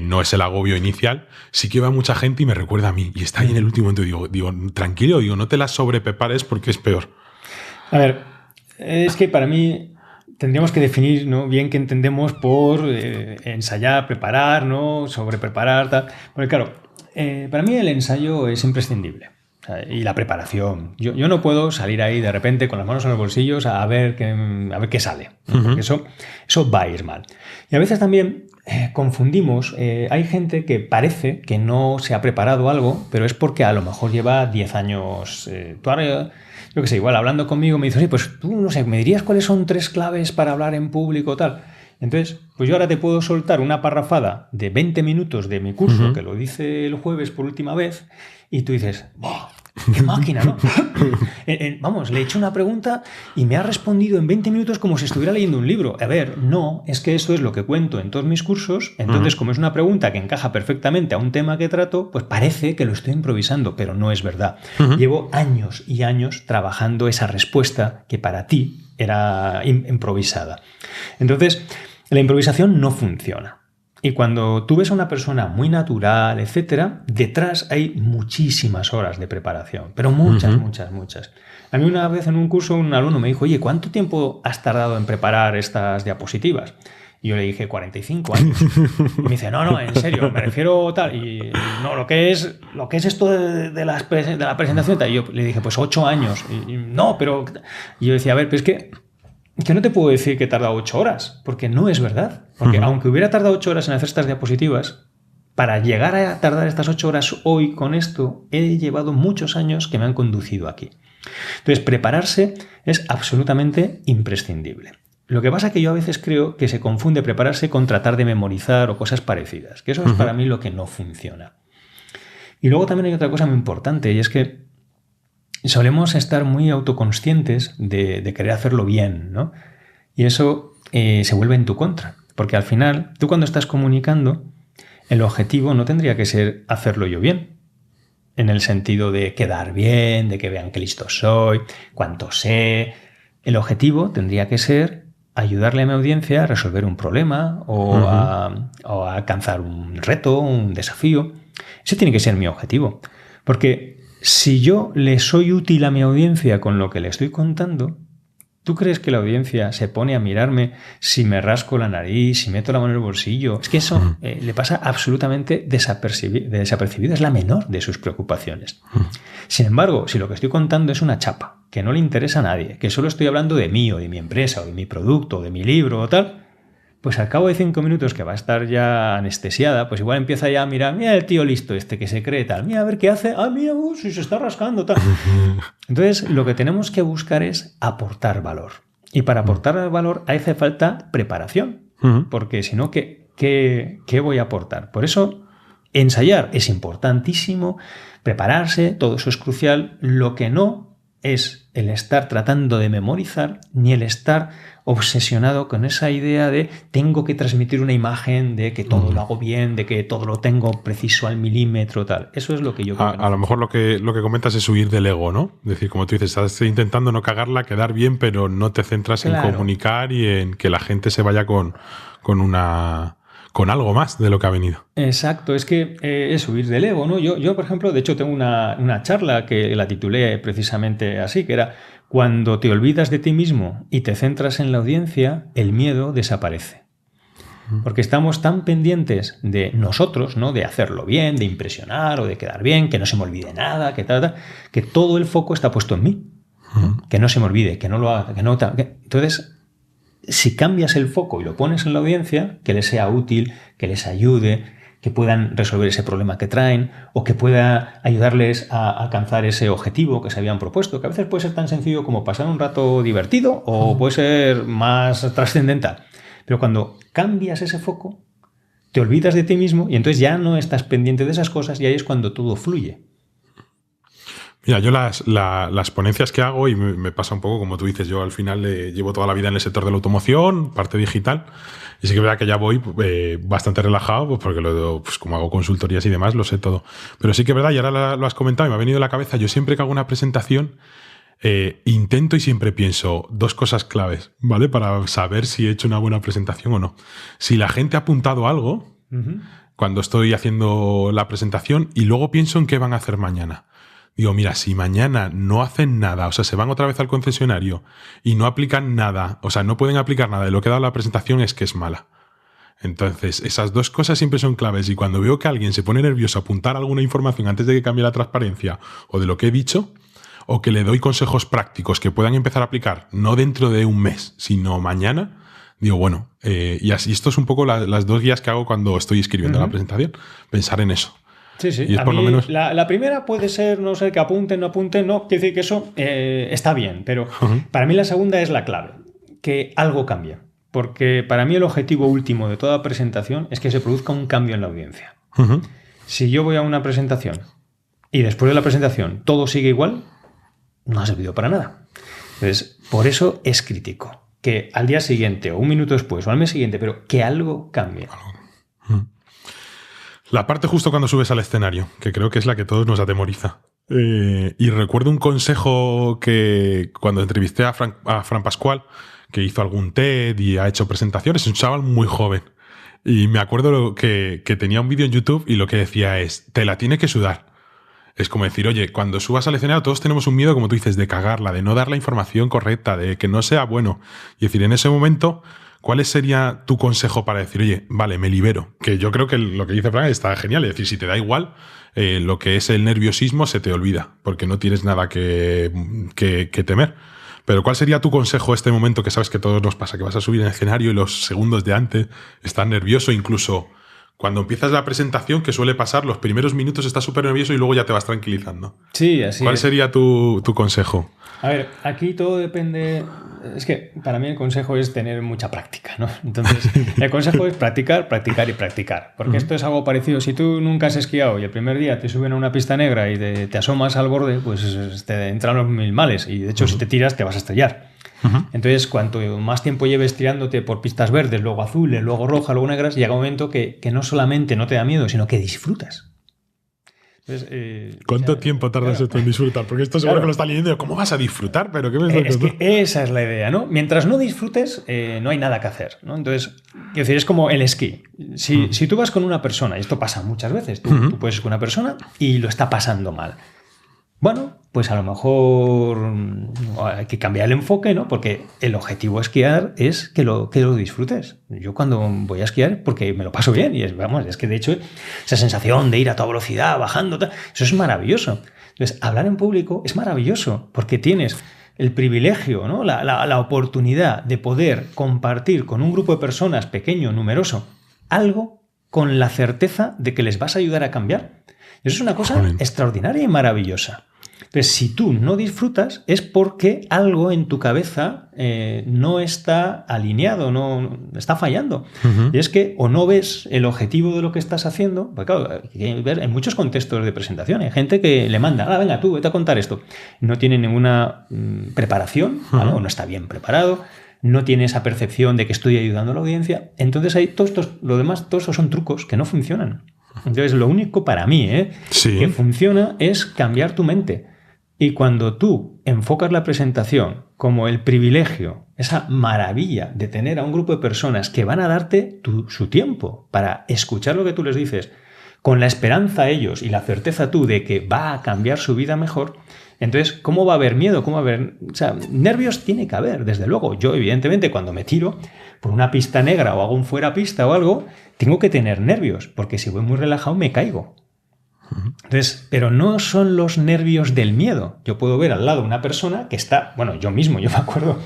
no es el agobio inicial, sí que va mucha gente y me recuerda a mí. Y está ahí en el último momento, digo, tranquilo, no te la sobreprepares porque es peor. A ver, es que para mí tendríamos que definir, ¿no?, bien qué entendemos por ensayar, preparar, ¿no?, sobrepreparar, tal. Porque claro, para mí el ensayo es imprescindible. O sea, y la preparación. Yo no puedo salir ahí de repente con las manos en los bolsillos a ver qué sale, ¿no? Porque eso va a ir mal. Y a veces también confundimos. Hay gente que parece que no se ha preparado algo, pero es porque a lo mejor lleva 10 años. Tú ahora, yo qué sé, igual hablando conmigo me dices, oye, pues tú, no sé, ¿me dirías cuáles son 3 claves para hablar en público tal? Entonces, pues yo ahora te puedo soltar una parrafada de 20 minutos de mi curso, que lo dice el jueves por última vez, y tú dices, ¡oh, qué máquina!, ¿no? Vamos, le he hecho una pregunta y me ha respondido en 20 minutos como si estuviera leyendo un libro. A ver, no, es que eso es lo que cuento en todos mis cursos. Entonces, como es una pregunta que encaja perfectamente a un tema que trato, pues parece que lo estoy improvisando, pero no es verdad. Llevo años y años trabajando esa respuesta que para ti era improvisada. Entonces, la improvisación no funciona. Y cuando tú ves a una persona muy natural, etcétera, detrás hay muchísimas horas de preparación, pero muchas. A mí una vez en un curso un alumno me dijo, oye, ¿cuánto tiempo has tardado en preparar estas diapositivas? Y yo le dije 45 años. Y me dice, no, en serio, me refiero tal. Y no, lo que es esto de la presentación tal. Y yo le dije, pues 8 años. Y no, pero... Y yo decía, a ver, pero es que no te puedo decir que he tardado 8 horas, porque no es verdad. Porque aunque hubiera tardado 8 horas en hacer estas diapositivas, para llegar a tardar estas 8 horas hoy con esto, he llevado muchos años que me han conducido aquí. Entonces, prepararse es absolutamente imprescindible. Lo que pasa es que yo a veces creo que se confunde prepararse con tratar de memorizar o cosas parecidas, que eso es para mí lo que no funciona. Y luego también hay otra cosa muy importante, y es que solemos estar muy autoconscientes de querer hacerlo bien, ¿no? Y eso se vuelve en tu contra. Porque al final, tú cuando estás comunicando, el objetivo no tendría que ser hacerlo yo bien. En el sentido de quedar bien, de que vean qué listo soy, cuánto sé. El objetivo tendría que ser ayudarle a mi audiencia a resolver un problema o a alcanzar un reto, un desafío. Ese tiene que ser mi objetivo. Porque si yo le soy útil a mi audiencia con lo que le estoy contando, ¿tú crees que la audiencia se pone a mirarme si me rasco la nariz, si meto la mano en el bolsillo? Es que eso le pasa absolutamente desapercibido. Es la menor de sus preocupaciones. Sin embargo, si lo que estoy contando es una chapa, que no le interesa a nadie, que solo estoy hablando de mí o de mi empresa o de mi producto o de mi libro o tal, pues al cabo de 5 minutos que va a estar ya anestesiada, pues igual empieza ya a mirar, mira el tío listo este que se cree tal, mira a ver qué hace, mira, si se está rascando tal. Entonces lo que tenemos que buscar es aportar valor. Y para aportar valor hace falta preparación, porque si no, ¿qué voy a aportar? Por eso ensayar es importantísimo, prepararse, todo eso es crucial. Lo que no es el estar tratando de memorizar ni el estar obsesionado con esa idea de tengo que transmitir una imagen de que todo lo hago bien, de que todo lo tengo preciso al milímetro, tal. Eso es lo que yo creo. A lo mejor lo que comentas es huir del ego, ¿no? Es decir, como tú dices, estás intentando no cagarla, quedar bien, pero no te centras en comunicar y en que la gente se vaya con algo más de lo que ha venido. Exacto, es que es huir del ego, ¿no? Yo, por ejemplo, de hecho tengo una charla que la titulé precisamente así, que era cuando te olvidas de ti mismo y te centras en la audiencia, el miedo desaparece. Porque estamos tan pendientes de nosotros, ¿no? De hacerlo bien, de impresionar o de quedar bien, que no se me olvide nada, que todo el foco está puesto en mí. Que no se me olvide, que no lo haga, que no... Entonces, si cambias el foco y lo pones en la audiencia, que les sea útil, que les ayude, que puedan resolver ese problema que traen o que pueda ayudarles a alcanzar ese objetivo que se habían propuesto, que a veces puede ser tan sencillo como pasar un rato divertido o puede ser más trascendental. Pero cuando cambias ese foco, te olvidas de ti mismo y entonces ya no estás pendiente de esas cosas y ahí es cuando todo fluye. Mira, yo las ponencias que hago, y me pasa un poco como tú dices, yo al final llevo toda la vida en el sector de la automoción, parte digital, y sí que es verdad que ya voy bastante relajado, pues porque pues como hago consultorías y demás, lo sé todo. Pero sí que es verdad, y ahora lo has comentado y me ha venido a la cabeza, yo siempre que hago una presentación, intento y siempre pienso dos cosas claves, ¿vale? Para saber si he hecho una buena presentación o no. Si la gente ha apuntado algo cuando estoy haciendo la presentación, y luego pienso en qué van a hacer mañana. Digo, mira, si mañana no hacen nada, o sea, se van otra vez al concesionario y no aplican nada, o sea, no pueden aplicar nada de lo que ha dado la presentación, es que es mala. Entonces, esas dos cosas siempre son claves, y cuando veo que alguien se pone nervioso a apuntar alguna información antes de que cambie la transparencia o de lo que he dicho, o que le doy consejos prácticos que puedan empezar a aplicar no dentro de un mes, sino mañana, digo, bueno, y así esto es un poco las dos guías que hago cuando estoy escribiendo la presentación, pensar en eso. Sí, sí. Y es por lo menos... la primera puede ser, no sé, que apunten, no apunten, no. Quiere decir que eso está bien, pero para mí la segunda es la clave, que algo cambie. Porque para mí el objetivo último de toda presentación es que se produzca un cambio en la audiencia. Si yo voy a una presentación y después de la presentación todo sigue igual, no ha servido para nada. Entonces, por eso es crítico que al día siguiente o un minuto después o al mes siguiente, pero que algo cambie. La parte justo cuando subes al escenario, que creo que es la que todos nos atemoriza. Y recuerdo un consejo que cuando entrevisté a Fran Pascual, que hizo algún TED y ha hecho presentaciones, es un chaval muy joven. Y me acuerdo que tenía un vídeo en YouTube y lo que decía es, te la tiene que sudar. Es como decir, oye, cuando subas al escenario todos tenemos un miedo, como tú dices, de cagarla, de no dar la información correcta, de que no sea bueno. Y decir, en ese momento... ¿Cuál sería tu consejo para decir, oye, vale, me libero? Que yo creo que lo que dice Fran está genial. Es decir, si te da igual, lo que es el nerviosismo se te olvida, porque no tienes nada que temer. Pero ¿cuál sería tu consejo este momento que sabes que a todos nos pasa? Que vas a subir en el escenario y los segundos de antes estás nervioso, incluso cuando empiezas la presentación, que suele pasar, los primeros minutos estás súper nervioso y luego ya te vas tranquilizando. Sí, así ¿Cuál sería tu consejo? A ver, aquí todo depende... Es que para mí el consejo es tener mucha práctica, ¿no? Entonces, el consejo es practicar, practicar y practicar. Porque esto es algo parecido. Si tú nunca has esquiado y el primer día te suben a una pista negra y te asomas al borde, pues te entran los mil males. Y de hecho, si te tiras, te vas a estrellar. Entonces, cuanto más tiempo lleves tirándote por pistas verdes, luego azules, luego rojas, luego negras, llega un momento que no solamente no te da miedo, sino que disfrutas. Entonces, ¿Cuánto tiempo tardas esto en disfrutar? Porque esto seguro que lo está leyendo. ¿Cómo vas a disfrutar? ¿Pero qué me estás contando? Es que esa es la idea, ¿no? Mientras no disfrutes, no hay nada que hacer, ¿no? Entonces, quiero decir, es como el esquí. Si tú vas con una persona, y esto pasa muchas veces, tú puedes ir con una persona y lo está pasando mal. Bueno, pues a lo mejor hay que cambiar el enfoque, ¿no? Porque el objetivo de esquiar es que lo disfrutes. Yo cuando voy a esquiar, porque me lo paso bien, y es que de hecho esa sensación de ir a toda velocidad, bajando, eso es maravilloso. Entonces, hablar en público es maravilloso, porque tienes el privilegio, ¿no? La oportunidad de poder compartir con un grupo de personas pequeño, numeroso, algo con la certeza de que les vas a ayudar a cambiar. Eso es una cosa extraordinaria y maravillosa. Entonces, si tú no disfrutas, es porque algo en tu cabeza no está alineado, no está fallando. Y es que o no ves el objetivo de lo que estás haciendo, porque claro, hay que ver en muchos contextos de presentación. Hay gente que le manda, venga, tú, vete a contar esto. No tiene ninguna preparación, ¿vale? O no está bien preparado, no tiene esa percepción de que estoy ayudando a la audiencia. Entonces, hay todos estos son trucos que no funcionan. Entonces, lo único para mí que funciona es cambiar tu mente. Y cuando tú enfocas la presentación como el privilegio, esa maravilla de tener a un grupo de personas que van a darte su tiempo para escuchar lo que tú les dices, con la esperanza a ellos y la certeza tú de que va a cambiar su vida mejor, entonces, ¿cómo va a haber miedo? ¿Cómo va a haber...? O sea, nervios tiene que haber, desde luego. Yo, evidentemente, cuando me tiro por una pista negra o hago un fuera pista o algo, tengo que tener nervios, porque si voy muy relajado me caigo. Entonces, pero no son los nervios del miedo. Yo puedo ver al lado una persona que está... Bueno, yo me acuerdo,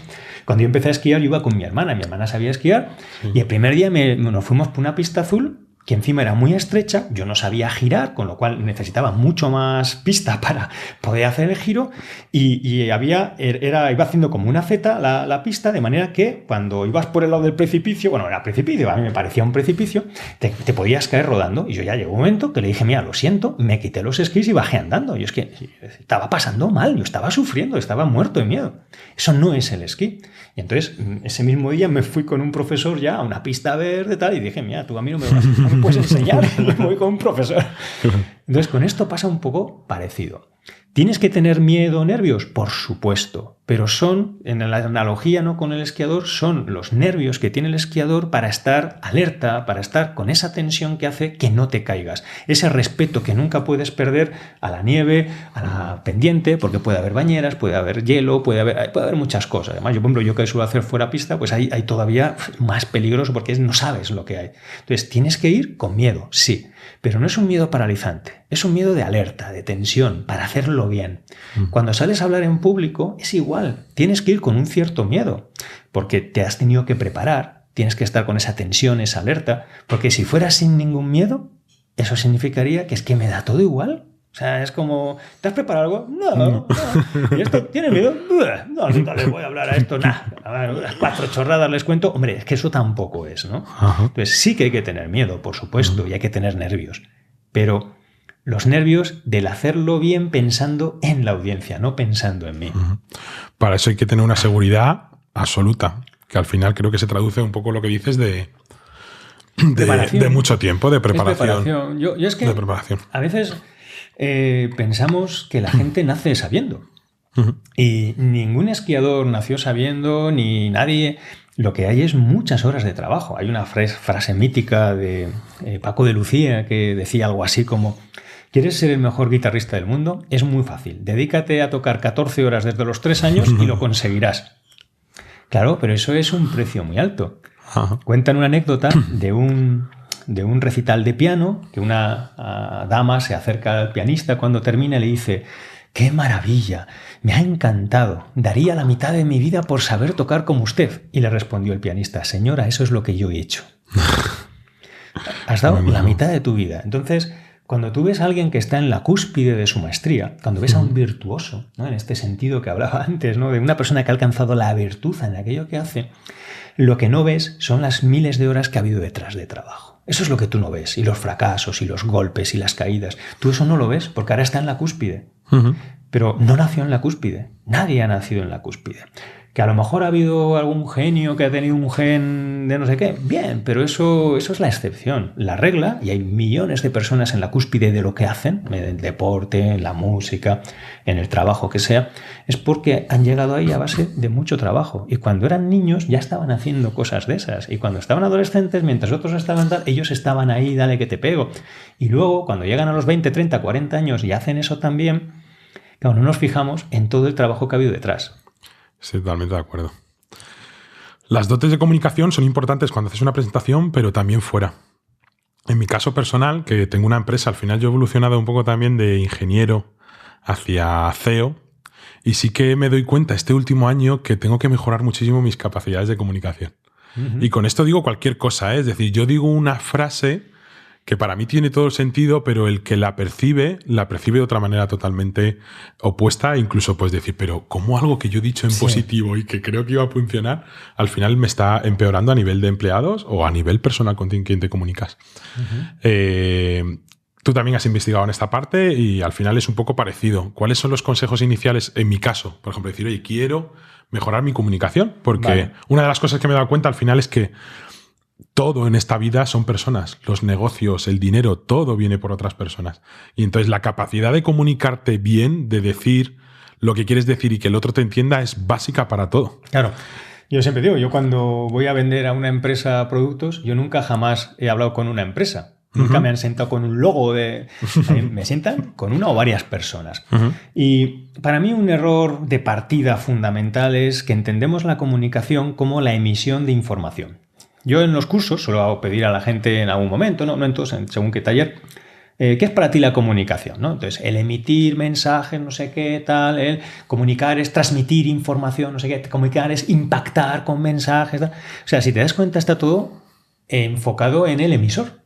cuando yo empecé a esquiar, yo iba con mi hermana sabía esquiar, y el primer día nos fuimos por una pista azul que encima era muy estrecha, yo no sabía girar, con lo cual necesitaba mucho más pista para poder hacer el giro y iba haciendo como una Z la pista, de manera que cuando ibas por el lado del precipicio, bueno, era precipicio, a mí me parecía un precipicio, te podías caer rodando y yo ya llegó un momento que le dije, mira, lo siento, me quité los esquís y bajé andando. Y es que estaba pasando mal, yo estaba sufriendo, estaba muerto de miedo. Eso no es el esquí. Y entonces, ese mismo día me fui con un profesor ya a una pista verde tal, y dije, mira, tú a mí no me puedes enseñar, me voy con un profesor. Entonces, con esto pasa un poco parecido. ¿Tienes que tener miedo o nervios? Por supuesto, pero son, en la analogía, ¿no?, con el esquiador, son los nervios que tiene el esquiador para estar alerta, para estar con esa tensión que hace que no te caigas. Ese respeto que nunca puedes perder a la nieve, a la pendiente, porque puede haber bañeras, puede haber hielo, puede haber muchas cosas. Además, yo, por ejemplo, yo que suelo hacer fuera pista, pues hay todavía más peligroso porque no sabes lo que hay. Entonces, tienes que ir con miedo, sí. Pero no es un miedo paralizante, es un miedo de alerta, de tensión, para hacerlo bien. Cuando sales a hablar en público es igual, tienes que ir con un cierto miedo, porque te has tenido que preparar, tienes que estar con esa tensión, esa alerta, porque si fueras sin ningún miedo, eso significaría que es que me da todo igual. O sea, es como, ¿te has preparado algo? No. ¿Y esto? ¿Tienes miedo? No les voy a hablar a esto, nada. Unas 4 chorradas les cuento. Hombre, es que eso tampoco es, ¿no? Ajá. Entonces sí que hay que tener miedo, por supuesto, y hay que tener nervios. Pero los nervios del hacerlo bien pensando en la audiencia, no pensando en mí. Para eso hay que tener una seguridad absoluta, que al final creo que se traduce un poco lo que dices de mucho tiempo, de preparación. Yo es que de preparación. A veces pensamos que la gente nace sabiendo. Y ningún esquiador nació sabiendo, ni nadie. Lo que hay es muchas horas de trabajo. Hay una frase mítica de Paco de Lucía que decía algo así como: ¿quieres ser el mejor guitarrista del mundo? Es muy fácil. Dedícate a tocar 14 horas desde los 3 años y lo conseguirás. Claro, pero eso es un precio muy alto. Cuentan una anécdota de un recital de piano, que una dama se acerca al pianista cuando termina y le dice: ¡qué maravilla! Me ha encantado. Daría la mitad de mi vida por saber tocar como usted. Y le respondió el pianista: señora, eso es lo que yo he hecho. Has dado la mitad de tu vida. Entonces, cuando tú ves a alguien que está en la cúspide de su maestría, cuando ves a un virtuoso, ¿no?, en este sentido que hablaba antes, ¿no?, de una persona que ha alcanzado la virtud en aquello que hace, lo que no ves son las miles de horas que ha habido detrás de trabajo. Eso es lo que tú no ves, y los fracasos, y los golpes, y las caídas. Tú eso no lo ves, porque ahora está en la cúspide. Pero no nació en la cúspide. Nadie ha nacido en la cúspide. Que a lo mejor ha habido algún genio que ha tenido un gen de no sé qué. Bien, pero eso es la excepción. La regla, y hay millones de personas en la cúspide de lo que hacen, en el deporte, en la música, en el trabajo que sea, es porque han llegado ahí a base de mucho trabajo. Y cuando eran niños ya estaban haciendo cosas de esas. Y cuando estaban adolescentes, mientras otros estaban tal, ellos estaban ahí, dale que te pego. Y luego, cuando llegan a los 20, 30, 40 años y hacen eso también, claro, no nos fijamos en todo el trabajo que ha habido detrás. Sí, totalmente de acuerdo. Las dotes de comunicación son importantes cuando haces una presentación, pero también fuera. En mi caso personal, que tengo una empresa, al final yo he evolucionado un poco también de ingeniero hacia CEO, y sí que me doy cuenta este último año que tengo que mejorar muchísimo mis capacidades de comunicación. Y con esto digo cualquier cosa, ¿eh? Es decir, yo digo una frase que para mí tiene todo el sentido, pero el que la percibe de otra manera totalmente opuesta, incluso puedes decir, pero ¿cómo algo que yo he dicho en positivo y que creo que iba a funcionar, al final me está empeorando a nivel de empleados o a nivel personal con quien te comunicas? Tú también has investigado en esta parte y al final es un poco parecido. ¿Cuáles son los consejos iniciales en mi caso? Por ejemplo, decir, oye, quiero mejorar mi comunicación, porque una de las cosas que me he dado cuenta al final es que todo en esta vida son personas. Los negocios, el dinero, todo viene por otras personas. Y entonces la capacidad de comunicarte bien, de decir lo que quieres decir y que el otro te entienda es básica para todo. Claro. Yo siempre digo, yo cuando voy a vender a una empresa productos, yo nunca jamás he hablado con una empresa. Nunca me han sentado con un logo de... Me sientan con una o varias personas. Y para mí un error de partida fundamental es que entendemos la comunicación como la emisión de información. Yo en los cursos suelo pedir a la gente en algún momento, no en todos, según qué taller, ¿qué es para ti la comunicación? ¿No? Entonces, el emitir mensajes, no sé qué, tal, el comunicar es transmitir información, no sé qué, comunicar es impactar con mensajes, tal. O sea, si te das cuenta, está todo enfocado en el emisor.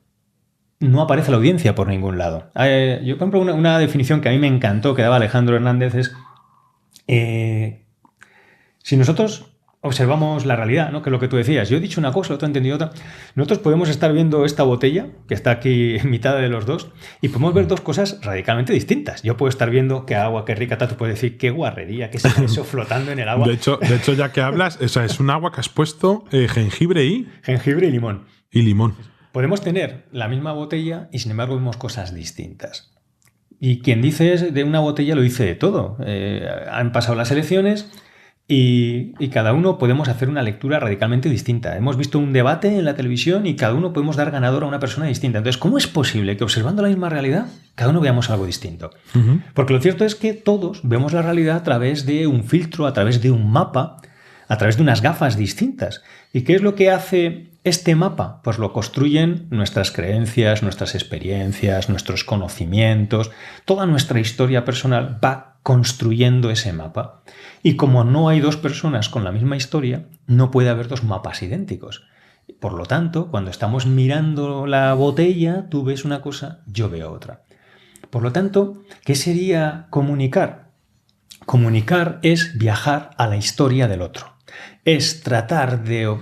no aparece la audiencia por ningún lado. Yo, por ejemplo, una definición que a mí me encantó, que daba Alejandro Hernández, es si nosotros observamos la realidad, ¿no? Que es lo que tú decías. Yo he dicho una cosa, el otro ha entendido otra. Nosotros podemos estar viendo esta botella, que está aquí en mitad de los dos, y podemos ver dos cosas radicalmente distintas. Yo puedo estar viendo qué agua, qué rica, tú puedes decir qué guarrería, qué es eso flotando en el agua. De hecho, ya que hablas, esa es un agua que has puesto jengibre y... Jengibre y limón. Y limón. Podemos tener la misma botella y sin embargo vemos cosas distintas. Y quien dice de una botella lo dice de todo. Han pasado las elecciones y cada uno podemos hacer una lectura radicalmente distinta. Hemos visto un debate en la televisión y cada uno podemos dar ganador a una persona distinta. Entonces, ¿cómo es posible que observando la misma realidad cada uno veamos algo distinto? Uh-huh. Porque lo cierto es que todos vemos la realidad a través de un filtro, a través de un mapa, a través de unas gafas distintas. ¿Y qué es lo que hace este mapa? Pues lo construyen nuestras creencias, nuestras experiencias, nuestros conocimientos. Toda nuestra historia personal va construyendo ese mapa. Y como no hay dos personas con la misma historia, no puede haber dos mapas idénticos. Por lo tanto, cuando estamos mirando la botella, tú ves una cosa, yo veo otra. Por lo tanto, ¿qué sería comunicar? Comunicar es viajar a la historia del otro. Es tratar de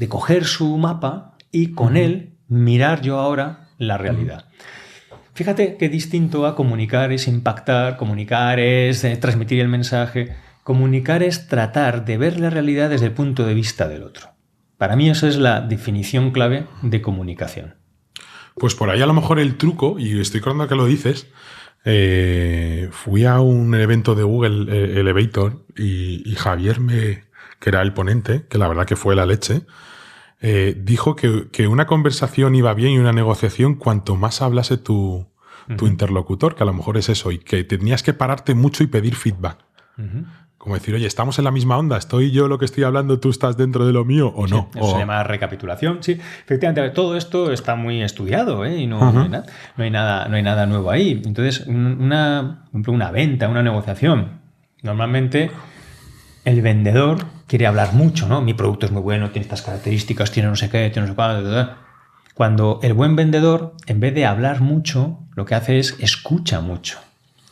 coger su mapa y con él mirar yo ahora la realidad. Fíjate qué distinto a comunicar es impactar, comunicar es transmitir el mensaje, comunicar es tratar de ver la realidad desde el punto de vista del otro. Para mí esa es la definición clave de comunicación. Pues por ahí a lo mejor el truco, y estoy acordando que lo dices, fui a un evento de Google Elevator y Javier, que era el ponente, que la verdad que fue la leche, dijo que una conversación iba bien y una negociación cuanto más hablase tu interlocutor, que a lo mejor es eso, y que tenías que pararte mucho y pedir feedback. Como decir, oye, ¿estamos en la misma onda? ¿Estoy yo lo que estoy hablando, tú estás dentro de lo mío o no? Sí, eso se llama recapitulación. Sí, efectivamente, todo esto está muy estudiado, ¿eh? Y no hay nada nuevo ahí. Entonces, por ejemplo, una venta, una negociación, normalmente el vendedor quiere hablar mucho, ¿no? Mi producto es muy bueno, tiene estas características, tiene no sé qué, tiene no sé cuál. Cuando el buen vendedor, en vez de hablar mucho, lo que hace es escucha mucho.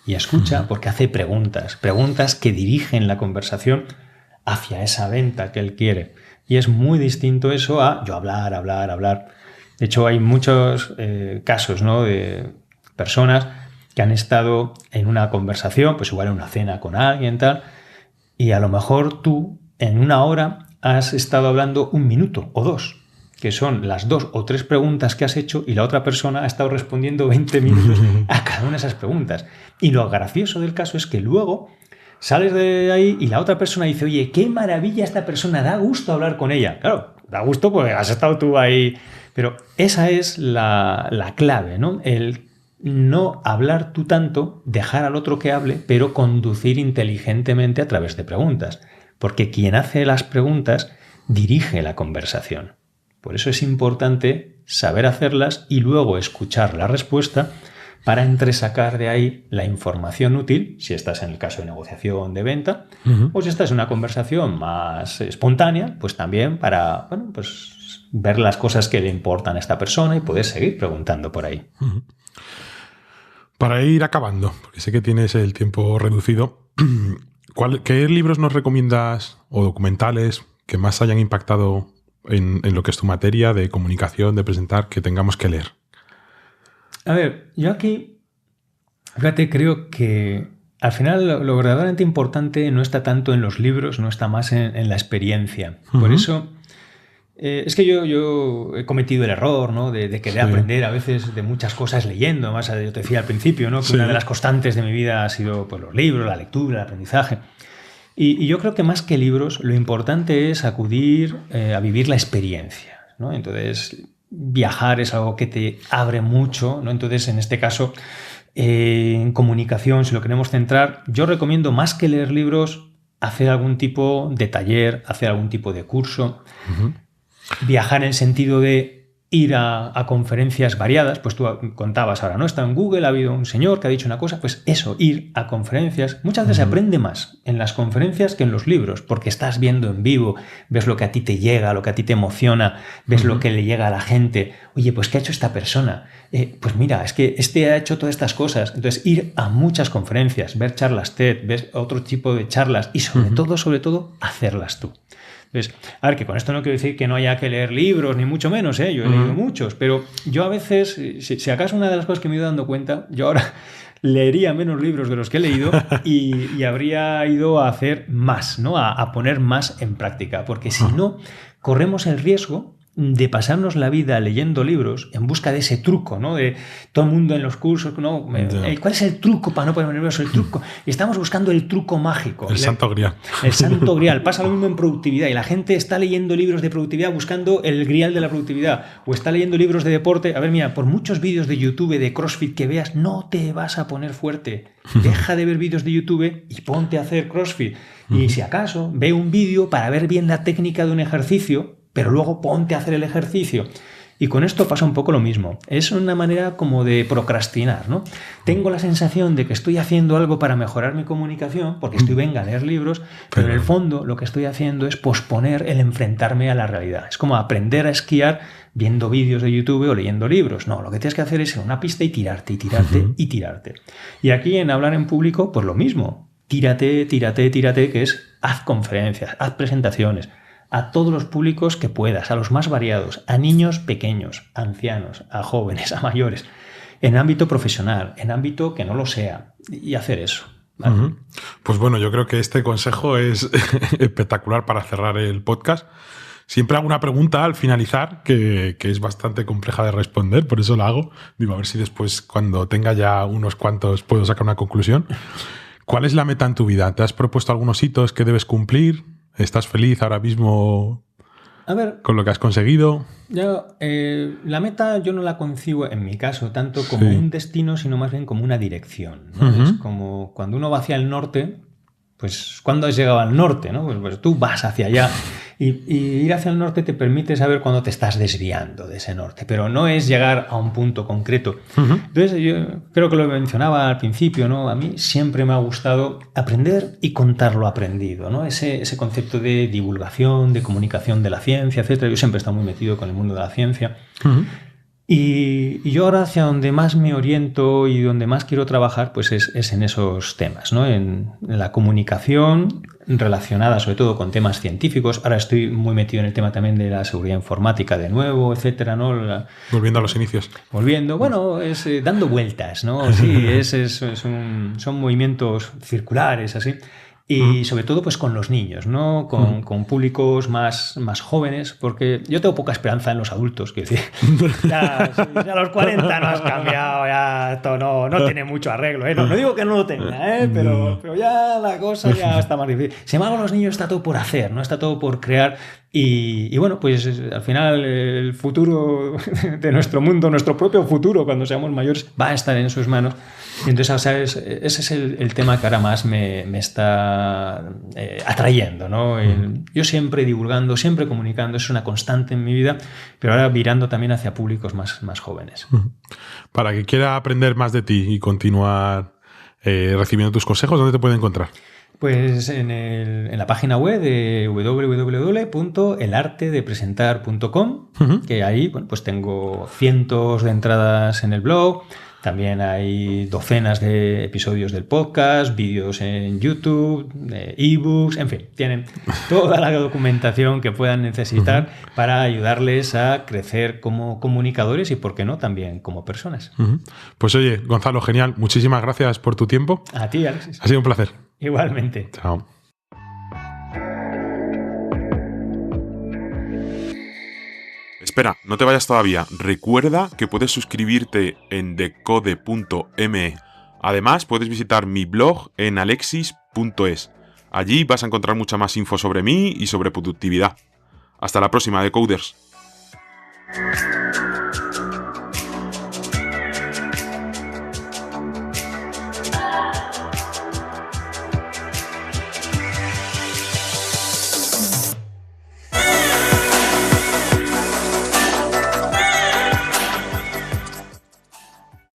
Y escucha porque hace preguntas que dirigen la conversación hacia esa venta que él quiere. Y es muy distinto eso a yo hablar. De hecho, hay muchos casos, ¿no? De personas que han estado en una conversación, pues igual en una cena con alguien, tal, y a lo mejor tú en una hora has estado hablando 1 minuto o 2, que son las 2 o 3 preguntas que has hecho y la otra persona ha estado respondiendo 20 minutos a cada una de esas preguntas. Y lo gracioso del caso es que luego sales de ahí y la otra persona dice, oye, qué maravilla esta persona, da gusto hablar con ella. Claro, da gusto porque has estado tú ahí. Pero esa es la clave, ¿no? El no hablar tú tanto, dejar al otro que hable, pero conducir inteligentemente a través de preguntas. Porque quien hace las preguntas dirige la conversación. Por eso es importante saber hacerlas y luego escuchar la respuesta para entresacar de ahí la información útil, si estás en el caso de negociación, de venta, o si estás en una conversación más espontánea, pues también para pues ver las cosas que le importan a esta persona y poder seguir preguntando por ahí. Para ir acabando, porque sé que tienes el tiempo reducido, ¿qué libros nos recomiendas o documentales que más hayan impactado en lo que es tu materia de comunicación, de presentar, que tengamos que leer? A ver, yo aquí, fíjate, creo que al final lo verdaderamente importante no está tanto en los libros, no está más en la experiencia. Por eso es que yo he cometido el error, ¿no? de querer aprender a veces de muchas cosas leyendo. Además, yo te decía al principio, ¿no? Que una de las constantes de mi vida ha sido pues, los libros, la lectura, el aprendizaje. Y yo creo que más que libros, lo importante es acudir a vivir la experiencia, ¿no? Entonces, viajar es algo que te abre mucho, ¿no? Entonces, en este caso, en comunicación, si lo queremos centrar, yo recomiendo más que leer libros, hacer algún tipo de taller, hacer algún tipo de curso, viajar en el sentido de ir a conferencias variadas, pues tú contabas ahora, ¿no? Está en Google, ha habido un señor que ha dicho una cosa, pues eso, ir a conferencias. Muchas veces se aprende más en las conferencias que en los libros, porque estás viendo en vivo, ves lo que a ti te llega, lo que a ti te emociona, ves lo que le llega a la gente. Oye, pues ¿qué ha hecho esta persona? Pues mira, es que este ha hecho todas estas cosas. Entonces, ir a muchas conferencias, ver charlas TED, ver otro tipo de charlas y sobre todo, hacerlas tú. Entonces, a ver, que con esto no quiero decir que no haya que leer libros, ni mucho menos, ¿eh? Yo he leído muchos, pero yo a veces, si acaso una de las cosas que me he ido dando cuenta, yo ahora leería menos libros de los que he leído y habría ido a hacer más, ¿no? A poner más en práctica, porque si no, corremos el riesgo de pasarnos la vida leyendo libros en busca de ese truco, ¿no? De todo el mundo en los cursos, ¿no? ¿Cuál es el truco para no ponerme nervioso? El truco. Y estamos buscando el truco mágico. El santo grial. El santo grial. Pasa lo mismo en productividad y la gente está leyendo libros de productividad buscando el grial de la productividad o está leyendo libros de deporte. A ver, mira, por muchos vídeos de YouTube de CrossFit que veas, no te vas a poner fuerte. Deja de ver vídeos de YouTube y ponte a hacer CrossFit. Y si acaso, ve un vídeo para ver bien la técnica de un ejercicio, pero luego ponte a hacer el ejercicio. Y con esto pasa un poco lo mismo. Es una manera como de procrastinar, ¿no? Tengo la sensación de que estoy haciendo algo para mejorar mi comunicación, porque venga a leer libros, pero en el fondo lo que estoy haciendo es posponer el enfrentarme a la realidad. Es como aprender a esquiar viendo vídeos de YouTube o leyendo libros. No, lo que tienes que hacer es ir a una pista y tirarte, y tirarte, y tirarte. Y aquí en hablar en público, pues lo mismo. Tírate, que es haz conferencias, haz presentaciones, a todos los públicos que puedas, a los más variados, a niños pequeños, a ancianos, a jóvenes, a mayores, en ámbito profesional, en ámbito que no lo sea, y hacer eso. ¿Vale? Pues bueno, yo creo que este consejo es espectacular para cerrar el podcast. Siempre hago una pregunta al finalizar que es bastante compleja de responder, por eso la hago. Digo, a ver si después, cuando tenga ya unos cuantos, puedo sacar una conclusión. ¿Cuál es la meta en tu vida? ¿Te has propuesto algunos hitos que debes cumplir? ¿Estás feliz ahora mismo con lo que has conseguido? La meta yo no la concibo, en mi caso, tanto como un destino, sino más bien como una dirección, ¿no? Es como cuando uno va hacia el norte, pues ¿cuándo has llegado al norte? ¿No? Pues tú vas hacia allá y ir hacia el norte te permite saber cuándo te estás desviando de ese norte, pero no es llegar a un punto concreto. Entonces yo creo que lo mencionaba al principio, ¿no? A mí siempre me ha gustado aprender y contar lo aprendido, ¿no? Ese concepto de divulgación, de comunicación de la ciencia, etc. Yo siempre he estado muy metido con el mundo de la ciencia. Y yo ahora hacia donde más me oriento y donde más quiero trabajar, pues es en esos temas, ¿no? En la comunicación relacionada sobre todo con temas científicos. Ahora estoy muy metido en el tema también de la seguridad informática de nuevo, etcétera, ¿no? Volviendo a los inicios. Bueno, es dando vueltas, ¿no? Sí, son movimientos circulares, así. Y sobre todo pues con los niños, ¿no? Con públicos más jóvenes, porque yo tengo poca esperanza en los adultos, quiero decir, ya a los 40 no has cambiado, ya esto no tiene mucho arreglo, ¿eh? No digo que no lo tenga, ¿eh? Pero ya la cosa ya está más difícil. Sin embargo, los niños está todo por hacer, ¿no? Está todo por crear y bueno, pues al final el futuro de nuestro mundo, nuestro propio futuro cuando seamos mayores va a estar en sus manos. Y entonces, ¿sabes? Ese es el tema que ahora más me está atrayendo, ¿no? Yo siempre divulgando, siempre comunicando, es una constante en mi vida, pero ahora virando también hacia públicos más jóvenes. Para que quiera aprender más de ti y continuar recibiendo tus consejos, ¿dónde te puede encontrar? Pues en la página web de www.elartedepresentar.com, que ahí pues tengo cientos de entradas en el blog. También hay docenas de episodios del podcast, vídeos en YouTube, ebooks, en fin, tienen toda la documentación que puedan necesitar para ayudarles a crecer como comunicadores y, por qué no, también como personas. Pues oye, Gonzalo, genial. Muchísimas gracias por tu tiempo. A ti, Alexis. Ha sido un placer. Igualmente. Chao. Espera, no te vayas todavía. Recuerda que puedes suscribirte en decode.me. Además, puedes visitar mi blog en alexis.es. Allí vas a encontrar mucha más info sobre mí y sobre productividad. Hasta la próxima, Decoders.